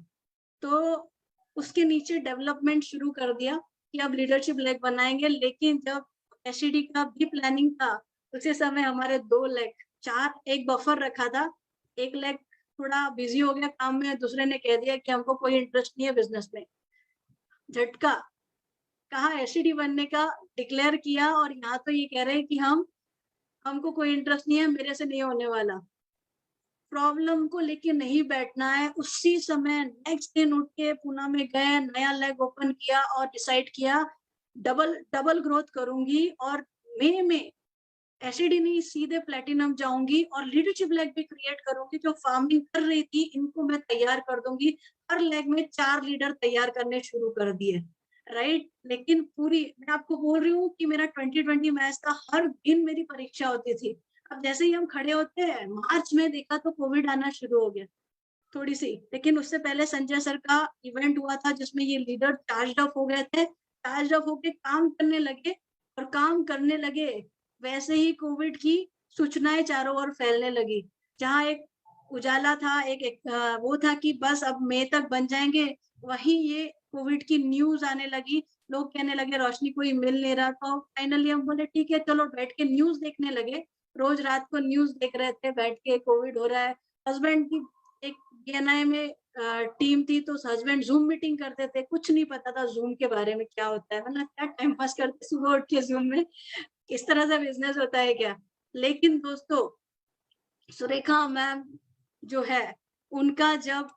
तो उसके नीचे डेवलपमेंट शुरू कर दिया कि अब लीडरशिप लेग बनाएंगे। लेकिन जब एसईडी का भी प्लानिंग था, उसी समय हमारे 2 लेग, 4 एक बफर रखा था, एक लेग थोड़ा बिजी हो गया काम में, दूसरे ने कह दिया कि हमको कोई इंटरेस्ट नहीं है बिजनेस में। झटका, कहा एसईडी बनने का, डिक्लेयर किया, और यहाँ तो ये कह रहे हैं कि हमको कोई इंटरेस्ट नहीं है, मेरे से नहीं होने वाला। प्रॉब्लम को लेके नहीं बैठना है, उसी समय नेक्स्ट दिन उठ के पुणे में गए, नया लेग ओपन किया और डिसाइड किया डबल ग्रोथ करूंगी, और मई में एसईडी नहीं सीधे प्लेटिनम जाऊंगी और लीडरशिप लेग भी क्रिएट करूंगी। जो फार्मिंग कर रही थी इनको मैं तैयार कर दूंगी। हर लेग में 4 लीडर तैयार करने शुरू कर दिए, राइट? लेकिन पूरी मैं आपको बोल रही हूँ कि मेरा 2020 मैच था, हर दिन मेरी परीक्षा होती थी। अब जैसे ही हम खड़े होते हैं, मार्च में देखा तो कोविड आना शुरू हो गया थोड़ी सी, लेकिन उससे पहले संजय सर का इवेंट हुआ था जिसमें ये लीडर चार्ज अप हो गए थे, चार्ज अप होके काम करने लगे, और काम करने लगे वैसे ही कोविड की सूचनाएं चारों ओर फैलने लगी। जहाँ एक उजाला था, वो था कि बस अब मई तक बन जाएंगे, वहीं ये कोविड की न्यूज आने लगी। लोग कहने लगे रोशनी कोई मिल नहीं रहा, तो फाइनली हम बोले ठीक है चलो बैठ के न्यूज देखने लगे। रोज रात को न्यूज देख रहे थे बैठ के, कोविड हो रहा है। हस्बैंड की एक बीएनआई में टीम थी, तो हस्बैंड जूम मीटिंग करते थे, कुछ नहीं पता था जूम के बारे में क्या होता है, मतलब क्या टाइम पास करते सुबह उठ के जूम में, इस तरह से बिजनेस होता है क्या? लेकिन दोस्तों सुरेखा मैम जो है, उनका जब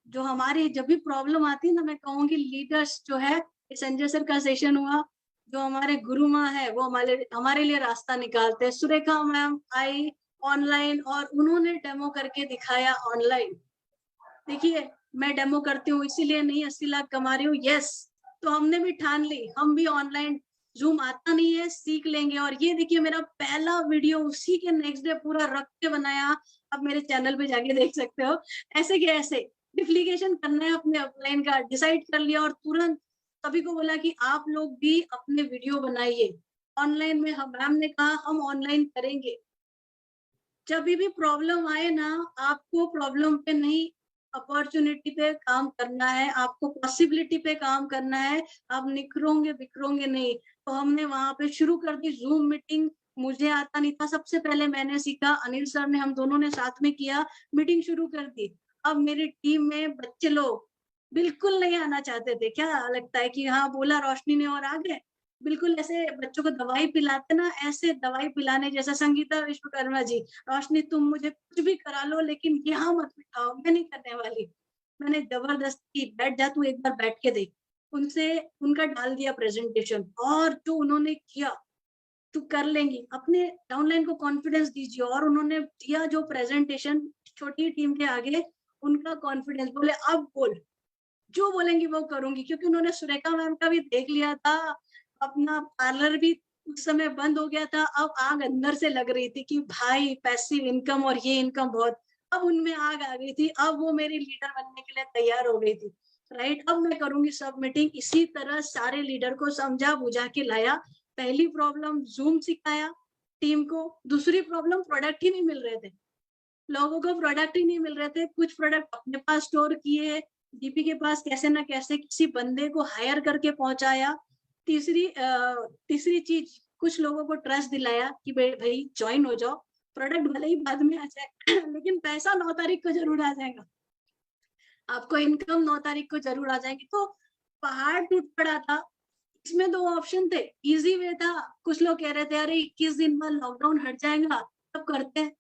जो हमारी जब भी प्रॉब्लम आती है ना, मैं कहूंगी लीडर्स जो है, संजय सर का सेशन हुआ, जो हमारे गुरु माँ है वो हमारे लिए रास्ता निकालते हैं। सुरेखा मैम आई ऑनलाइन और उन्होंने डेमो करके दिखाया ऑनलाइन। देखिए मैं डेमो करती हूँ इसीलिए नहीं 80 लाख कमा रही हूँ, यस। तो हमने भी ठान ली, हम भी ऑनलाइन, जूम आता नहीं है सीख लेंगे। और ये देखिए मेरा पहला वीडियो उसी के नेक्स्ट डे पूरा रख के बनाया, आप मेरे चैनल पे जाके देख सकते हो। ऐसे के ऐसे डिप्लीकेशन करना है अपने अपलाइन का, डिसाइड कर लिया और तुरंत सभी को बोला कि आप लोग भी अपने वीडियो बनाइए ऑनलाइन में। हम मैम ने कहा हम ऑनलाइन करेंगे। जब भी प्रॉब्लम आए ना, आपको प्रॉब्लम पे नहीं, अपॉर्चुनिटी पे काम करना है, आपको पॉसिबिलिटी पे काम करना है। आप निखरोगे बिखरोगे नहीं। तो हमने वहां पे शुरू कर दी जूम मीटिंग। मुझे आता नहीं था, सबसे पहले मैंने सीखा, अनिल सर ने, हम दोनों ने साथ में किया, मीटिंग शुरू कर दी। अब मेरी टीम में बच्चे लोग बिल्कुल नहीं आना चाहते थे। क्या लगता है कि हाँ बोला रोशनी ने और आ गए? बिल्कुल ऐसे बच्चों को दवाई पिलाते ना, ऐसे दवाई पिलाने जैसा। संगीता विश्वकर्मा जी, रोशनी तुम मुझे कुछ भी करा लो लेकिन यहाँ मत बिठाओ, मैं नहीं करने वाली। मैंने जबरदस्ती, बैठ जा तू एक बार बैठ के देख। उनसे उनका डाल दिया प्रेजेंटेशन, और जो उन्होंने किया, तू कर लेंगी, अपने डाउनलाइन को कॉन्फिडेंस दीजिए। और उन्होंने दिया जो प्रेजेंटेशन छोटी टीम के आगे, उनका कॉन्फिडेंस, बोले अब बोल, जो बोलेंगी वो करूंगी। क्योंकि उन्होंने सुरेखा मैम का भी देख लिया था, अपना पार्लर भी उस समय बंद हो गया था, अब आग अंदर से लग रही थी कि भाई पैसिव इनकम और ये इनकम बहुत, अब उनमें आग आ गई थी, अब वो मेरी लीडर बनने के लिए तैयार हो गई थी। राइट, अब मैं करूंगी सब मीटिंग। इसी तरह सारे लीडर को समझा बुझा के लाया। पहली प्रॉब्लम जूम सिखाया टीम को, दूसरी प्रॉब्लम प्रोडक्ट ही नहीं मिल रहे थे, लोगों को प्रोडक्ट ही नहीं मिल रहे थे। कुछ प्रोडक्ट अपने पास स्टोर किए, डीपी के पास कैसे ना कैसे किसी बंदे को हायर करके पहुंचाया। तीसरी चीज, कुछ लोगों को ट्रस्ट दिलाया कि भाई ज्वाइन हो जाओ, प्रोडक्ट भले ही बाद में आ जाए लेकिन पैसा 9 तारीख को जरूर आ जाएगा, आपको इनकम 9 तारीख को जरूर आ जाएगी। तो पहाड़ टूट पड़ा था। इसमें 2 ऑप्शन थे, इजी वे था। कुछ लोग कह रहे थे अरे 21 दिन बाद लॉकडाउन हट जाएगा तब करते हैं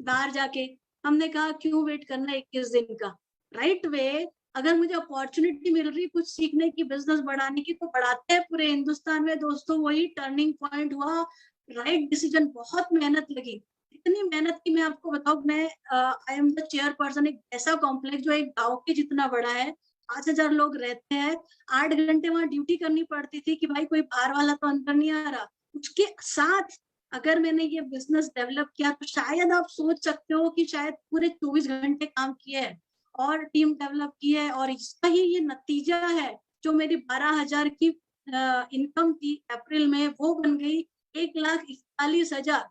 बाहर जाके। हमने कहा क्यों वेट करना 21 दिन का, राइट वे। अगर मुझे अपॉर्चुनिटी मिल रही कुछ सीखने की, बिजनेस बढ़ाने की, तो बढ़ाते हैं पूरे हिंदुस्तान में। दोस्तों वही टर्निंग पॉइंट हुआ, राइट डिसीजन। बहुत मेहनत लगी, इतनी मेहनत की मैं आपको बताऊं। मैं आई एम द चेयरपर्सन एक ऐसा कॉम्प्लेक्स जो एक गांव के जितना बड़ा है, 5,000 लोग रहते हैं। 8 घंटे वहां ड्यूटी करनी पड़ती थी कि भाई कोई बाहर वाला तो अंदर नहीं आ रहा। उसके साथ अगर मैंने ये बिजनेस डेवलप किया तो शायद आप सोच सकते हो कि शायद पूरे 24 घंटे काम किया है और टीम डेवलप की है, और इसका ही ये नतीजा है। जो मेरी 12,000 की इनकम थी अप्रैल में, वो बन गई 1,41,000।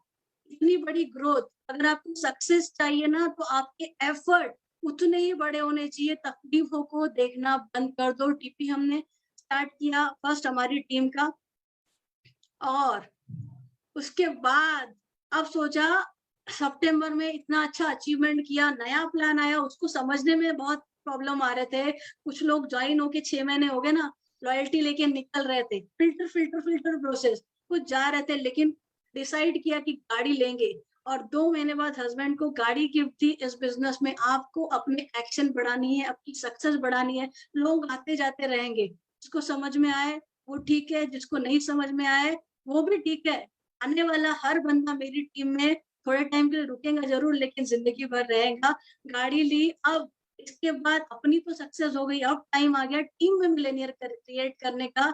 इतनी बड़ी ग्रोथ। अगर आपको सक्सेस चाहिए ना, तो आपके एफर्ट उतने ही बड़े होने चाहिए। तकलीफों को देखना बंद कर दो। टीपी हमने स्टार्ट किया फर्स्ट हमारी टीम का, और उसके बाद अब सोचा सितंबर में इतना अच्छा अचीवमेंट किया, नया प्लान आया, उसको समझने में बहुत प्रॉब्लम आ रहे थे। कुछ लोग ज्वाइन होके 6 महीने हो गए ना, लॉयल्टी लेके निकल रहे थे, फिल्टर फिल्टर फिल्टर प्रोसेस, कुछ जा रहे थे। लेकिन डिसाइड किया कि गाड़ी लेंगे, और 2 महीने बाद हस्बैंड को गाड़ी गिफ्ट थी। इस बिजनेस में आपको अपने एक्शन बढ़ानी है, अपनी सक्सेस बढ़ानी है। लोग आते जाते रहेंगे, जिसको समझ में आए वो ठीक है, जिसको नहीं समझ में आए वो भी ठीक है। आने वाला हर बंदा मेरी टीम में थोड़े टाइम के लिए रुकेगा जरूर, लेकिन जिंदगी भर रहेगा। गाड़ी ली, अब इसके बाद अपनी तो सक्सेस हो गई, अब टाइम आ गया टीम में मिलेनियर क्रिएट करने का।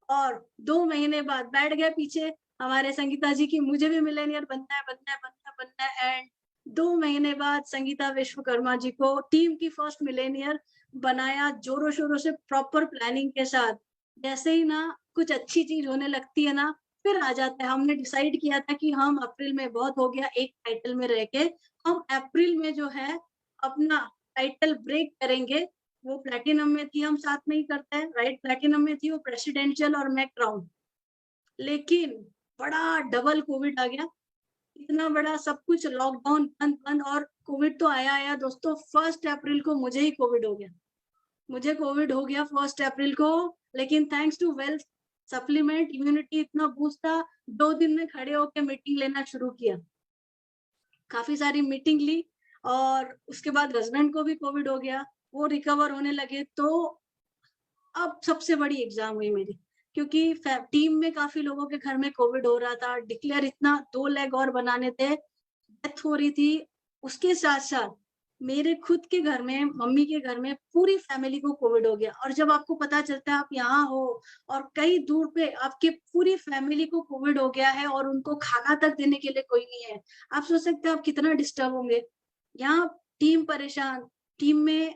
और 2 महीने बाद बैठ गए पीछे हमारे संगीता जी की, मुझे भी मिलेनियर बनना है, बनना है, बनना है, बनना है। एंड 2 महीने बाद संगीता विश्वकर्मा जी को टीम की फर्स्ट मिलेनियर बनाया, जोरों शोरों से प्रॉपर प्लानिंग के साथ। जैसे ही ना कुछ अच्छी चीज होने लगती है ना, फिर आ जाता है। हमने डिसाइड किया था कि हम अप्रैल में बहुत हो गया एक टाइटल में रह के, हम अप्रैल में जो है अपना टाइटल ब्रेक करेंगे। वो प्लेटिनम में थी, हम साथ में ही करते हैं, राइट। प्लेटिनम में थी वो प्रेसिडेंशियल और मैं क्राउन। लेकिन बड़ा डबल कोविड आ गया, इतना बड़ा सब कुछ लॉकडाउन बंद बंद, और कोविड तो आया आया दोस्तों। 1 अप्रैल को मुझे ही कोविड हो गया, मुझे कोविड हो गया 1 अप्रैल को। लेकिन thanks to wealth supplement, immunity इतना बूस्ट था, 2 दिन में खड़े होकर मीटिंग लेना शुरू किया, काफी सारी मीटिंग ली। और उसके बाद हस्बैंड को भी कोविड हो गया, वो रिकवर होने लगे। तो अब सबसे बड़ी एग्जाम हुई मेरी, क्योंकि टीम में काफी लोगों के घर में कोविड हो रहा था। डिक्लेयर इतना 2 लेग और बनाने थे, डेथ हो रही थी। उसके साथ साथ मेरे खुद के घर में, मम्मी के घर में पूरी फैमिली को कोविड हो गया। और जब आपको पता चलता है आप यहाँ हो और कई दूर पे आपके पूरी फैमिली को कोविड हो गया है और उनको खाना तक देने के लिए कोई नहीं है, आप सोच सकते हैं आप कितना डिस्टर्ब होंगे। यहाँ टीम परेशान, टीम में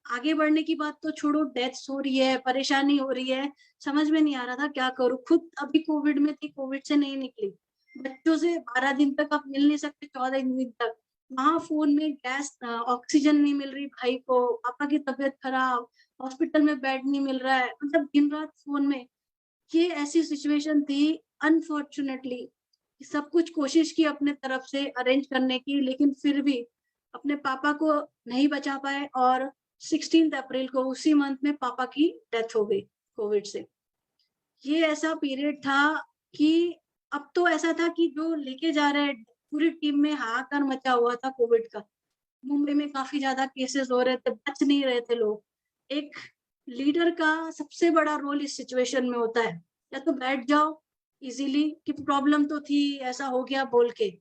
आगे बढ़ने की बात तो छोड़ो, डेथ्स हो रही है, परेशानी हो रही है, समझ में नहीं आ रहा था क्या करूं। खुद अभी कोविड में थी, कोविड से नहीं निकली। बच्चों से 12 दिन तक आप मिल नहीं सकते, 14 दिन तक। वहां फोन में गैस ऑक्सीजन नहीं मिल रही भाई को, पापा की तबीयत खराब, हॉस्पिटल में बेड नहीं मिल रहा है, मतलब दिन रात फोन में। ये ऐसी सिचुएशन थी अनफॉर्चुनेटली। सब कुछ कोशिश की अपने तरफ से अरेंज करने की, लेकिन फिर भी अपने पापा को नहीं बचा पाए। और 16 अप्रैल को उसी मंथ में पापा की डेथ हो गई कोविड से। ये ऐसा पीरियड था कि अब तो ऐसा था कि जो लेके जा रहे पूरी टीम में हाहाकार मचा हुआ था कोविड का। मुंबई में काफी ज्यादा केसेस हो रहे थे, बच नहीं रहे थे लोग। एक लीडर का सबसे बड़ा रोल इस सिचुएशन में होता है, या तो बैठ जाओ इजीली कि प्रॉब्लम तो थी, ऐसा हो गया बोल के,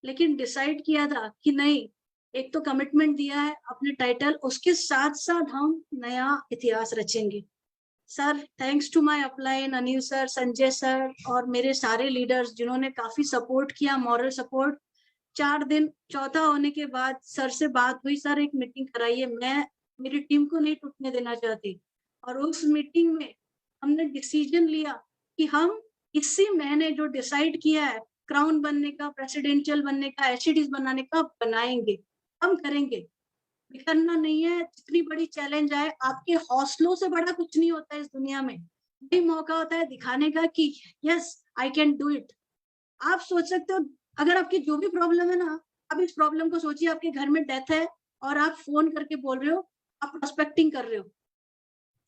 लेकिन डिसाइड किया था कि नहीं, एक तो कमिटमेंट दिया है अपने टाइटल, उसके साथ साथ हम नया इतिहास रचेंगे। Sir, thanks to my upline, Anil sir, Sanjay sir और मेरे सारे लीडर्स जिन्होंने काफी सपोर्ट किया, मॉरल सपोर्ट। 4 दिन चौथा होने के बाद सर से बात हुई, सर एक मीटिंग कराइए, मैं मेरी टीम को नहीं टूटने देना चाहती। और उस मीटिंग में हमने डिसीजन लिया कि हम इसी महीने जो डिसाइड किया है क्राउन बनने का, प्रेसिडेंशियल बनने का, एचडीज बनाने का, बनाएंगे, हम करेंगे। बिखरना नहीं है, जितनी बड़ी चैलेंज आए, आपके हौसलों से बड़ा कुछ नहीं होता है इस दुनिया में। यही मौका होता है दिखाने का कि yes I can do it. आप सोच सकते हो, अगर आपकी जो भी प्रॉब्लम है ना, अब इस प्रॉब्लम को सोचिए, आपके घर में डेथ है और आप फोन करके बोल रहे हो, आप प्रोस्पेक्टिंग कर रहे हो,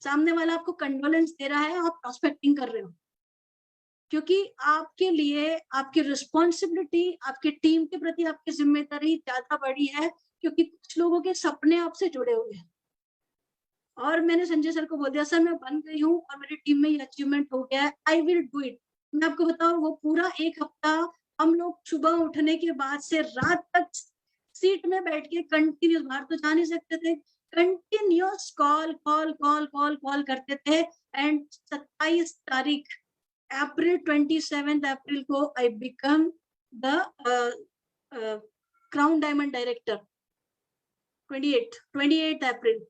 सामने वाला आपको कंडोलेंस दे रहा है, आप प्रोस्पेक्टिंग कर रहे हो, क्योंकि आपके लिए आपकी रिस्पॉन्सिबिलिटी, आपके टीम के प्रति आपकी जिम्मेदारी ज्यादा बड़ी है, क्योंकि कुछ लोगों के सपने आपसे जुड़े हुए हैं। और मैंने संजय सर को बोल दिया, सर मैं बन गई हूँ और मेरी टीम में ये अचीवमेंट हो गया है, आई विल डू इट। मैं आपको बताऊं, वो पूरा 1 हफ्ता हम लोग सुबह उठने के बाद से रात तक सीट में बैठ के कंटिन्यूस, बाहर तो जा नहीं सकते थे, continuous call call call call call करते थे। एंड 27 तारीख अप्रैल 27 अप्रैल को I become the crown diamond director. 28 अप्रैल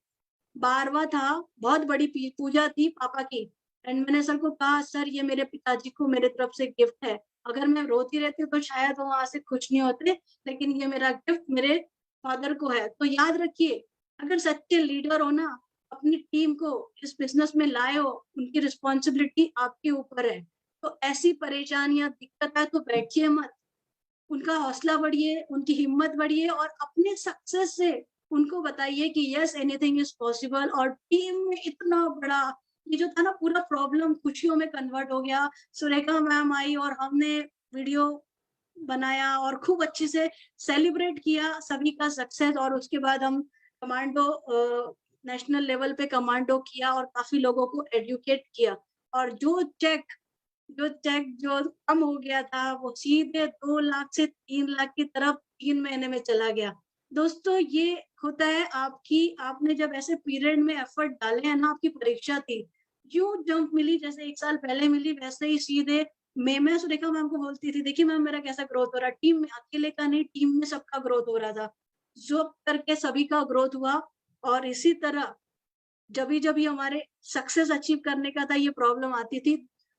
12वां था, बहुत बड़ी पूजा थी पापा की। एंड मैंने सर को कहा, सर ये मेरे पिताजी को मेरे तरफ से गिफ्ट है, अगर मैं रोती रहती हूँ तो शायद वो वहां से खुश नहीं होते, लेकिन ये मेरा गिफ्ट मेरे फादर को है। तो याद रखिए, अगर सच्चे लीडर हो ना, अपनी टीम को इस बिजनेस में लाए हो, उनकी रिस्पॉन्सिबिलिटी आपके ऊपर है। तो ऐसी परेशानियां, दिक्कत है तो बैठिए मत, उनका हौसला बढ़िए, उनकी हिम्मत बढ़िए और अपने सक्सेस से उनको बताइए कि यस एनीथिंग इज पॉसिबल। और टीम में इतना बड़ा ये जो था ना, पूरा प्रॉब्लम खुशियों में कन्वर्ट हो गया। सुरेखा मैम आई और हमने वीडियो बनाया और खूब अच्छे से सेलिब्रेट किया सभी का सक्सेस। और उसके बाद हम कमांडो नेशनल लेवल पे कमांडो किया और काफी लोगों को एडुकेट किया। और जो चेक जो कम हो गया था, वो सीधे 2 लाख से 3 लाख की तरफ 3 महीने में चला गया। दोस्तों, ये होता है आपने जब ऐसे पीरियड में एफर्ट डाले हैं ना, आपकी परीक्षा थी, क्यों जंप मिली, जैसे 1 साल पहले मिली, वैसे ही सीधे मैं सुरेखा मैम को बोलती थी, देखिए मैम मेरा कैसा ग्रोथ हो रहा है, टीम में अकेले का नहीं, टीम में सबका ग्रोथ हो रहा था, जो करके सभी का ग्रोथ हुआ। और इसी तरह जब भी हमारे सक्सेस अचीव करने का था, ये प्रॉब्लम आती थी।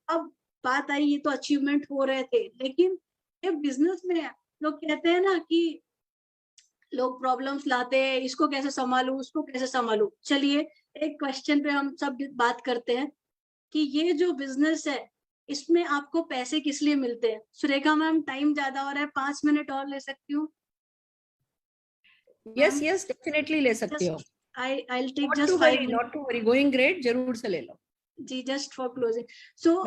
अब बात आई, ये तो अचीवमेंट हो रहे थे, लेकिन ये बिजनेस में लोग कहते हैं ना कि लोग प्रॉब्लम्स लाते हैं, इसको कैसे संभालू, उसको कैसे संभालू। चलिए, एक क्वेश्चन पे हम सब बात करते हैं कि ये जो बिजनेस है, इसमें आपको पैसे किस लिए मिलते हैं। सुरेखा मैम, टाइम ज्यादा हो रहा है, 5 मिनट और ले सकती हूँ? यस डेफिनेटली ले सकती हो। I'll take just 5 minutes. Not to worry, going great, जरूर से ले लो जी, जस्ट फॉर क्लोजिंग। सो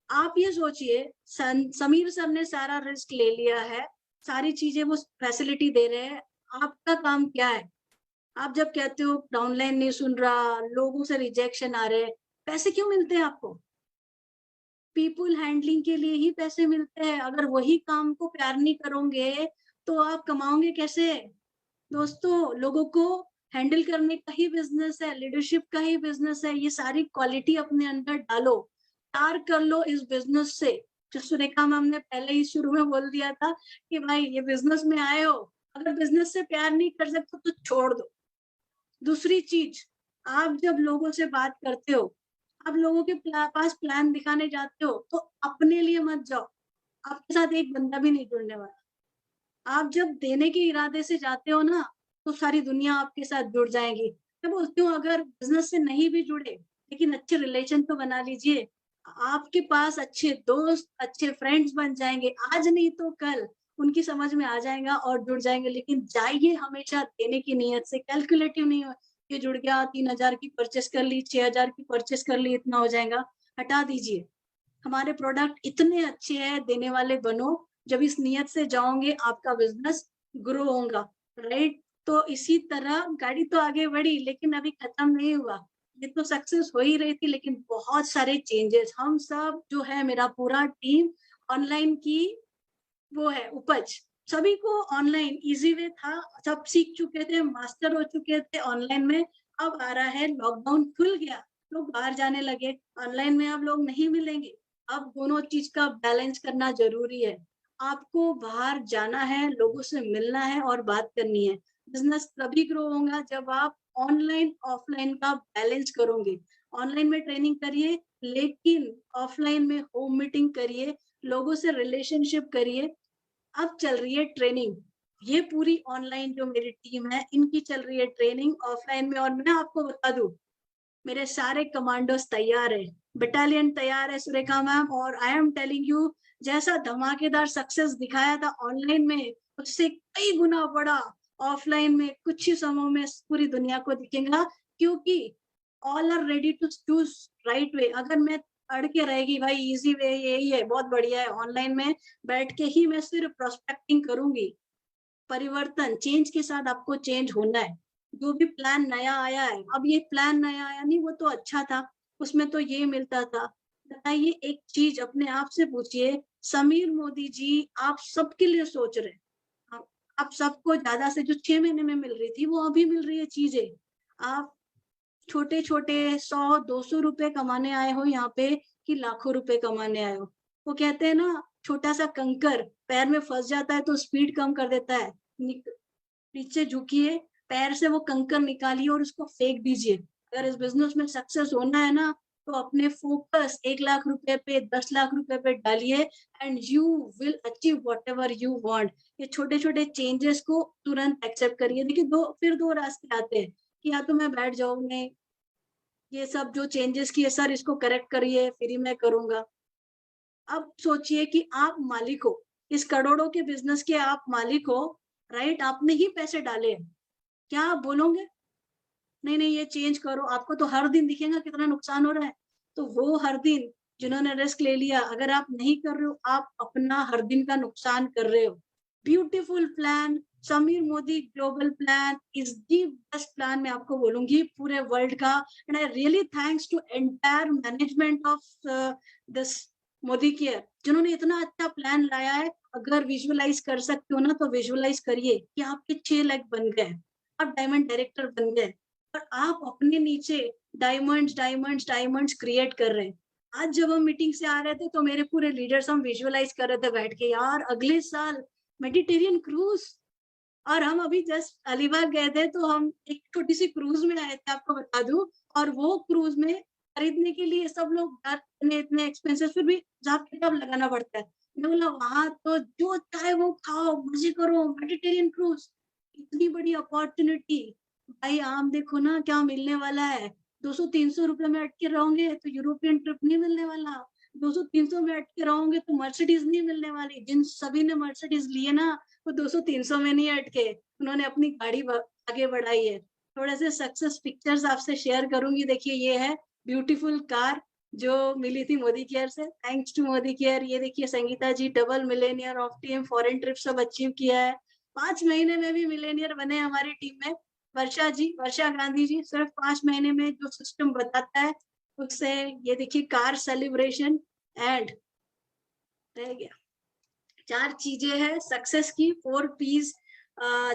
आप ये सोचिए, समीर सर ने सारा रिस्क ले लिया है, सारी चीजें वो फैसिलिटी दे रहे हैं, आपका काम क्या है? आप जब कहते हो डाउनलाइन नहीं सुन रहा, लोगों से रिजेक्शन आ रहे, पैसे क्यों मिलते हैं आपको? पीपल हैंडलिंग के लिए ही पैसे मिलते हैं। अगर वही काम को प्यार नहीं करोगे तो आप कमाओगे कैसे? दोस्तों, लोगों को हैंडल करने का ही बिजनेस है, लीडरशिप का ही बिजनेस है। ये सारी क्वालिटी अपने अंदर डालो, प्यार कर लो इस बिजनेस से। जो सुरेखा मैम ने पहले ही शुरू में बोल दिया था कि भाई ये बिजनेस में आए हो, अगर बिजनेस से प्यार नहीं कर सकते तो छोड़ दो। दूसरी चीज, आप जब लोगों से बात करते हो, आप लोगों के पास प्लान दिखाने जाते हो, तो अपने लिए मत जाओ, आपके साथ एक बंदा भी नहीं जुड़ने वाला। आप जब देने के इरादे से जाते हो ना, तो सारी दुनिया आपके साथ जुड़ जाएगी। मैं बोलती हूँ, अगर बिजनेस से नहीं भी जुड़े, लेकिन अच्छे रिलेशन तो बना लीजिए। आपके पास अच्छे दोस्त, अच्छे फ्रेंड्स बन जाएंगे, आज नहीं तो कल उनकी समझ में आ जाएगा और जुड़ जाएंगे। लेकिन जाइए हमेशा देने की नियत से, कैलकुलेटिव नहीं हो, ये जुड़ गया 3,000 की परचेस कर ली, 6,000 की परचेस कर ली, इतना हो जाएगा, हटा दीजिए। हमारे प्रोडक्ट इतने अच्छे हैं, देने वाले बनो। जब इस नियत से जाओगे आपका बिजनेस ग्रो होगा, राइट। तो इसी तरह गाड़ी तो आगे बढ़ी लेकिन अभी खत्म नहीं हुआ। ये तो सक्सेस हो ही रही थी लेकिन बहुत सारे चेंजेस, हम सब जो है मेरा पूरा टीम ऑनलाइन की वो है उपज। सभी को ऑनलाइन इजी वे था, सब सीख चुके थे, मास्टर हो चुके थे ऑनलाइन में। अब आ रहा है लॉकडाउन खुल गया, लोग बाहर जाने लगे, ऑनलाइन में अब लोग नहीं मिलेंगे। अब दोनों चीज का बैलेंस करना जरूरी है। आपको बाहर जाना है, लोगों से मिलना है और बात करनी है। बिजनेस तभी ग्रो होगा जब आप ऑनलाइन ऑफलाइन का बैलेंस करोगे। ऑनलाइन में ट्रेनिंग करिए लेकिन ऑफलाइन में होम मीटिंग करिए, लोगों से रिलेशनशिप करिए। अब चल रही है ट्रेनिंग, ये पूरी ऑनलाइन जो मेरी टीम है इनकी चल रही है ट्रेनिंग ऑफलाइन में। और मैं आपको बता दूं, मेरे सारे कमांडोज तैयार है, बटालियन तैयार है सुरेखा मैम। और आई एम टेलिंग यू, जैसा धमाकेदार सक्सेस दिखाया था ऑनलाइन में, उससे कई गुना बड़ा ऑफलाइन में कुछ ही समय में पूरी दुनिया को दिखेगा। क्योंकि all are ready to choose right way. अगर मैं अड़ के रहेगी भाई इजी वे यही है, बहुत बढ़िया है, ऑनलाइन में बैठ के ही मैं सिर्फ प्रोस्पेक्टिंग करूंगी। परिवर्तन, चेंज के साथ आपको चेंज होना है। जो भी प्लान नया आया है, अब ये प्लान नया आया नहीं, वो तो अच्छा था, उसमें तो ये मिलता था। बताइए एक चीज अपने आप से पूछिए, समीर मोदी जी आप सबके लिए सोच रहे हैं। आप सबको ज्यादा से जो 6 महीने में मिल रही थी वो अभी मिल रही है चीजें। आप छोटे छोटे 100-200 रुपए कमाने आए हो यहाँ पे कि लाखों रुपए कमाने आए हो। वो कहते हैं ना, छोटा सा कंकर पैर में फंस जाता है तो स्पीड कम कर देता है। नीचे झुकिए, पैर से वो कंकर निकालिए और उसको फेंक दीजिए। अगर इस बिजनेस में सक्सेस होना है ना, तो अपने फोकस 1 लाख रुपए पे, 10 लाख रुपए पे डालिए and you will achieve what ever you want. ये छोटे छोटे चेंजेस को तुरंत एक्सेप्ट करिए। देखिए फिर दो रास्ते आते हैं कि या तो मैं बैठ जाऊं, नहीं ये सब जो चेंजेस किए सर इसको करेक्ट करिए फिर ही मैं करूंगा। अब सोचिए कि आप मालिक हो, इस करोड़ों के बिजनेस के आप मालिक हो, राइट। आपने ही पैसे डाले हैं, क्या आप बोलोगे नहीं नहीं ये चेंज करो? आपको तो हर दिन दिखेगा कितना नुकसान हो रहा है। तो वो हर दिन जिन्होंने रिस्क ले लिया, अगर आप नहीं कर रहे हो, आप अपना हर दिन का नुकसान कर रहे हो। Beautiful plan, Sameer Modi global plan is the best plan, मैं आपको बोलूंगी पूरे वर्ल्ड का। And I really thanks to entire management of this Modi care, जिन्होंने इतना अच्छा प्लान लाया है। अगर विजुअलाइज कर सकते हो ना तो विजुअलाइज करिए कि आपके 6 लाख बन गए, आप डायमंड डायरेक्टर बन गए और आप अपने नीचे डायमंड्स डायमंड्स डायमंड्स क्रिएट कर रहे हैं। आज जब हम मीटिंग से आ रहे थे तो मेरे पूरे लीडर्स हम विजुअलाइज कर रहे थे बैठ के, यार अगले साल मेडिटेरियन क्रूज। और हम अभी जस्ट अलीबाग गए थे तो हम एक छोटी सी क्रूज में आए थे, आपको बता दूं। और वो क्रूज में खरीदने के लिए सब लोग इतने एक्सपेंसेस, फिर भी हिसाब किताब लगाना पड़ता है। मैं बोला वहां तो जो चाहे वो खाओ, मजे करो, मेडिटेरियन क्रूज, इतनी बड़ी अपॉर्चुनिटी। भाई आम देखो ना क्या मिलने वाला है। 200-300 रुपए में अटके रहोगे तो यूरोपियन ट्रिप नहीं मिलने वाला। 200-300 में अटके रहोगे तो मर्सिडीज नहीं मिलने वाली। जिन सभी ने मर्सिडीज लिए ना, वो 200-300 में नहीं अटके, उन्होंने अपनी गाड़ी आगे बढ़ाई है। थोड़े से सक्सेस पिक्चर्स आपसे शेयर करूंगी। देखिए ये है ब्यूटीफुल कार जो मिली थी मोदी केयर से, थैंक्स टू मोदी केयर। ये देखिए Sangeeta ji double millionaire of team, foreign trip सब अचीव किया है। 5 महीने में भी मिलेनियर बने हमारी टीम में। वर्षा जी, वर्षा गांधी जी सिर्फ 5 महीने में जो सिस्टम बताता है उससे, ये देखिए कार सेलिब्रेशन एंड रह गया। 4 चीजें हैं सक्सेस की, 4 P's।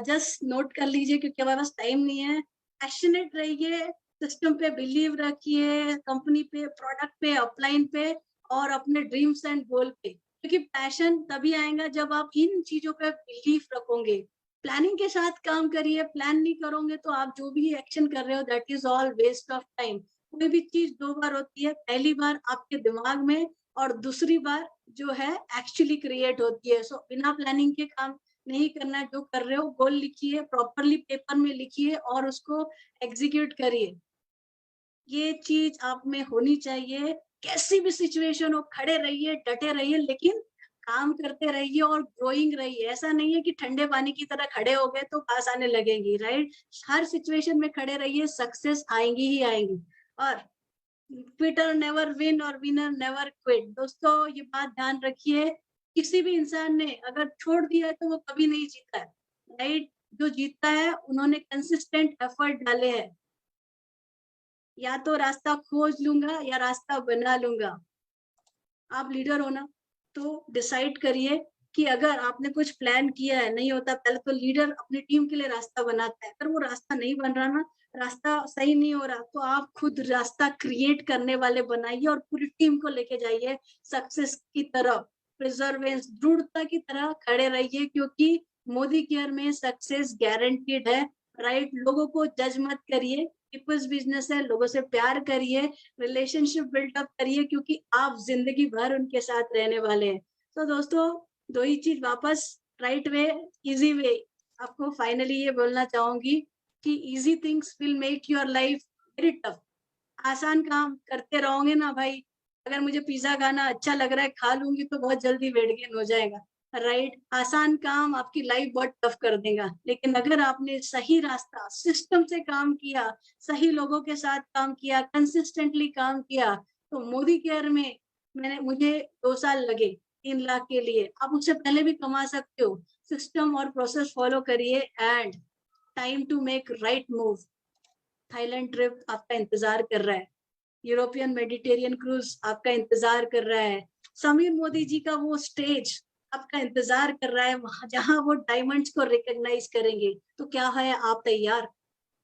जस्ट नोट कर लीजिए क्योंकि हमारे पास टाइम नहीं है। पैशनेट रहिए, सिस्टम पे बिलीव रखिए, कंपनी पे, प्रोडक्ट पे, अपलाइन पे और अपने ड्रीम्स एंड गोल पे। क्योंकि पैशन तभी आएगा जब आप इन चीजों पे बिलीव रखोगे। प्लानिंग के साथ काम करिए, प्लान नहीं करोगे तो आप जो भी एक्शन कर रहे हो that is all waste of time. कोई भी चीज 2 बार होती है, पहली बार आपके दिमाग में और दूसरी बार जो है एक्चुअली क्रिएट होती है। सो बिना प्लानिंग के काम नहीं करना है। जो कर रहे हो गोल लिखिए, प्रॉपरली पेपर में लिखिए और उसको एग्जीक्यूट करिए। ये चीज आप में होनी चाहिए। कैसी भी सिचुएशन हो खड़े रहिए, डटे रहिए, लेकिन काम करते रहिए और ग्रोइंग रहिए। ऐसा नहीं है कि ठंडे पानी की तरह खड़े हो गए तो पास आने लगेगी, राइट। हर सिचुएशन में खड़े रहिए, सक्सेस आएंगी ही आएंगी। और क्विटर नेवर विन और विनर नेवर क्विट। दोस्तों ये बात ध्यान रखिए, किसी भी इंसान ने अगर छोड़ दिया है तो वो कभी नहीं जीता है, राइट? जो जीतता है उन्होंने कंसिस्टेंट एफर्ट डाले हैं। या तो रास्ता खोज लूंगा या रास्ता बना लूंगा। आप लीडर हो ना, तो डिसाइड करिए कि अगर आपने कुछ प्लान किया है, नहीं होता, पहले तो लीडर अपनी टीम के लिए रास्ता बनाता है। अगर वो रास्ता नहीं बन रहा ना, रास्ता सही नहीं हो रहा, तो आप खुद रास्ता क्रिएट करने वाले बनाइए और पूरी टीम को लेके जाइए सक्सेस की तरफ। प्रिजर्वेंस, दृढ़ता की तरह खड़े रहिए, क्योंकि मोदी केयर में सक्सेस गारंटीड है, राइट? लोगों को जज मत करिए, पीपल्स बिजनेस है, लोगों से प्यार करिए, रिलेशनशिप बिल्डअप करिए, क्योंकि आप जिंदगी भर उनके साथ रहने वाले हैं। तो दोस्तों, दो ही चीज वापस, राइट वे, इजी वे। आपको फाइनली ये बोलना चाहूंगी कि easy things will make your life very tough. आसान काम करते रहोगे ना भाई, अगर मुझे पिज्जा खाना अच्छा लग रहा है, खा लूंगी तो बहुत जल्दी वेट गेन हो जाएगा, राइट? आसान काम आपकी लाइफ बहुत टफ कर देगा, लेकिन अगर आपने सही रास्ता, सिस्टम से काम किया, सही लोगों के साथ काम किया, कंसिस्टेंटली काम किया, तो मोदी केयर में मुझे 2 साल लगे 3 लाख के लिए, आप उससे पहले भी कमा सकते हो। सिस्टम और प्रोसेस फॉलो करिए and time to make right move. Thailand trip आपका इंतजार कर रहा है, यूरोपियन मेडिटेरियन क्रूज आपका इंतजार कर रहा है, समीर मोदी जी का वो स्टेज आपका इंतजार कर रहा है, वहां जहां वो डायमंड्स को रिकॉग्नाइज करेंगे। तो क्या है, आप तैयार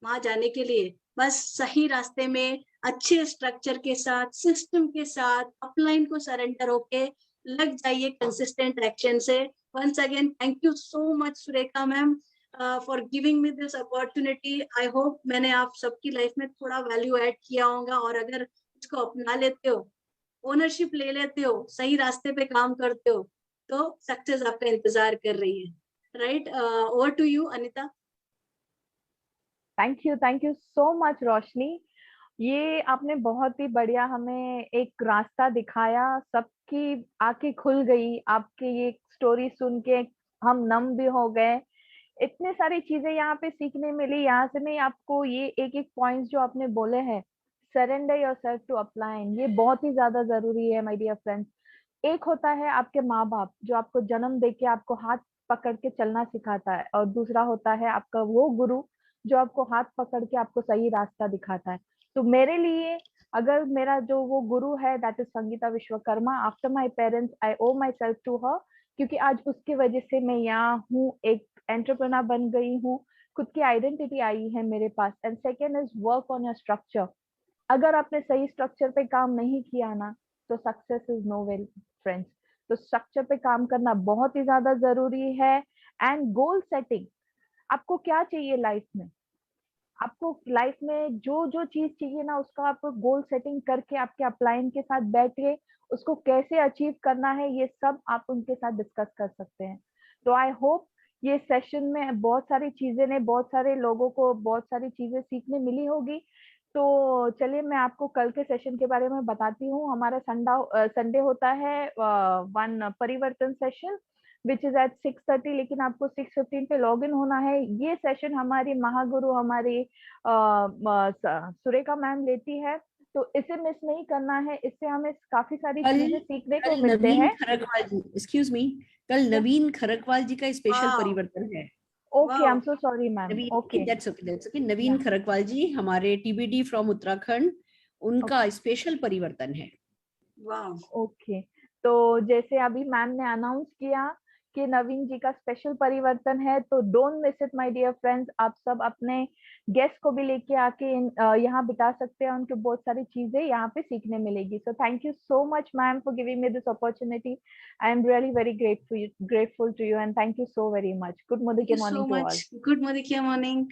वहां जाने के लिए? बस सही रास्ते में, अच्छे स्ट्रक्चर के साथ, सिस्टम के साथ, अपलाइन को सरेंडर होके लग जाइए कंसिस्टेंट एक्शन से। Once again thank you so much Surekha ma'am for giving me this opportunity. I hope मैंने आप सबकी लाइफ में थोड़ा वैल्यू ऐड किया होगा, और अगर इसको अपना लेते हो, ओनरशिप ले लेते हो, सही रास्ते पे काम करते हो, तो सक्सेस आपका इंतजार कर रही है, right? Over to you Anita. Thank you so much Roshni. ये आपने बहुत ही बढ़िया हमें एक रास्ता दिखाया, सबकी आंखें खुल गई आपके ये स्टोरी सुन के, हम नम भी हो गए। इतने सारी चीजें यहाँ पे सीखने मिली। यहाँ से मैं आपको ये एक एक पॉइंट्स जो आपने बोले हैं, सरेंडर योरसेल्फ टू अप्लाइन, ये बहुत ही ज्यादा जरूरी है माय डियर फ्रेंड्स। एक होता है आपके माँ बाप जो आपको जन्म देके आपको हाथ पकड़ के चलना सिखाता है, और दूसरा होता है आपका वो गुरु जो आपको हाथ पकड़ के आपको सही रास्ता दिखाता है। तो मेरे लिए, अगर मेरा जो वो गुरु है that is Sangeeta Vishwakarma, after my parents I owe myself to her, क्योंकि आज उसकी वजह से मैं यहाँ हूँ, एक एंटरप्रेन्योर बन गई हूँ, खुद की आइडेंटिटी आई है मेरे पास। And second is work on your structure. अगर आपने सही स्ट्रक्चर पे काम नहीं किया ना, तो success is no well friends. तो स्ट्रक्चर पे काम करना बहुत ही ज्यादा जरूरी है। एंड गोल सेटिंग, आपको क्या चाहिए लाइफ में, आपको लाइफ में जो जो चीज चाहिए ना, उसका आप गोल सेटिंग करके आपके अपलाइन के साथ बैठ के उसको कैसे अचीव करना है, ये सब आप उनके साथ डिस्कस कर सकते हैं। तो आई होप ये सेशन में बहुत सारी चीजें ने, बहुत सारे लोगों को बहुत सारी चीजें सीखने मिली होगी। तो चलिए मैं आपको कल के सेशन के बारे में बताती हूँ। हमारा संडे होता है वन परिवर्तन सेशन विच इज एट 6:30, लेकिन आपको 6:15 पे लॉग इन होना है। ये सेशन हमारी महागुरु हमारी सुरेखा मैम लेती है, तो इसे मिस नहीं करना है। इससे हमें काफी सारी चीजें सीखने को मिलते हैं। खरकवाल जी, एक्सक्यूज मी, कल नवीन खरकवाल जी का स्पेशल परिवर्तन है। Okay, I am so sorry ma'am. Okay, that's okay. Naveen Kharkwal ji हमारे टीबीडी फ्रॉम उत्तराखंड, उनका स्पेशल परिवर्तन है। ओके, तो जैसे अभी मैम ने अनाउंस किया कि नवीन जी का स्पेशल परिवर्तन है, तो don't miss it my dear friends. आप सब अपने गेस्ट को भी लेके आके यहाँ बिता सकते हैं, उनको बहुत सारी चीजें यहाँ पे सीखने मिलेगी। So thank you so much ma'am for giving me this opportunity. I am really very grateful to you and thank you so very much. Good morning to all. Good morning.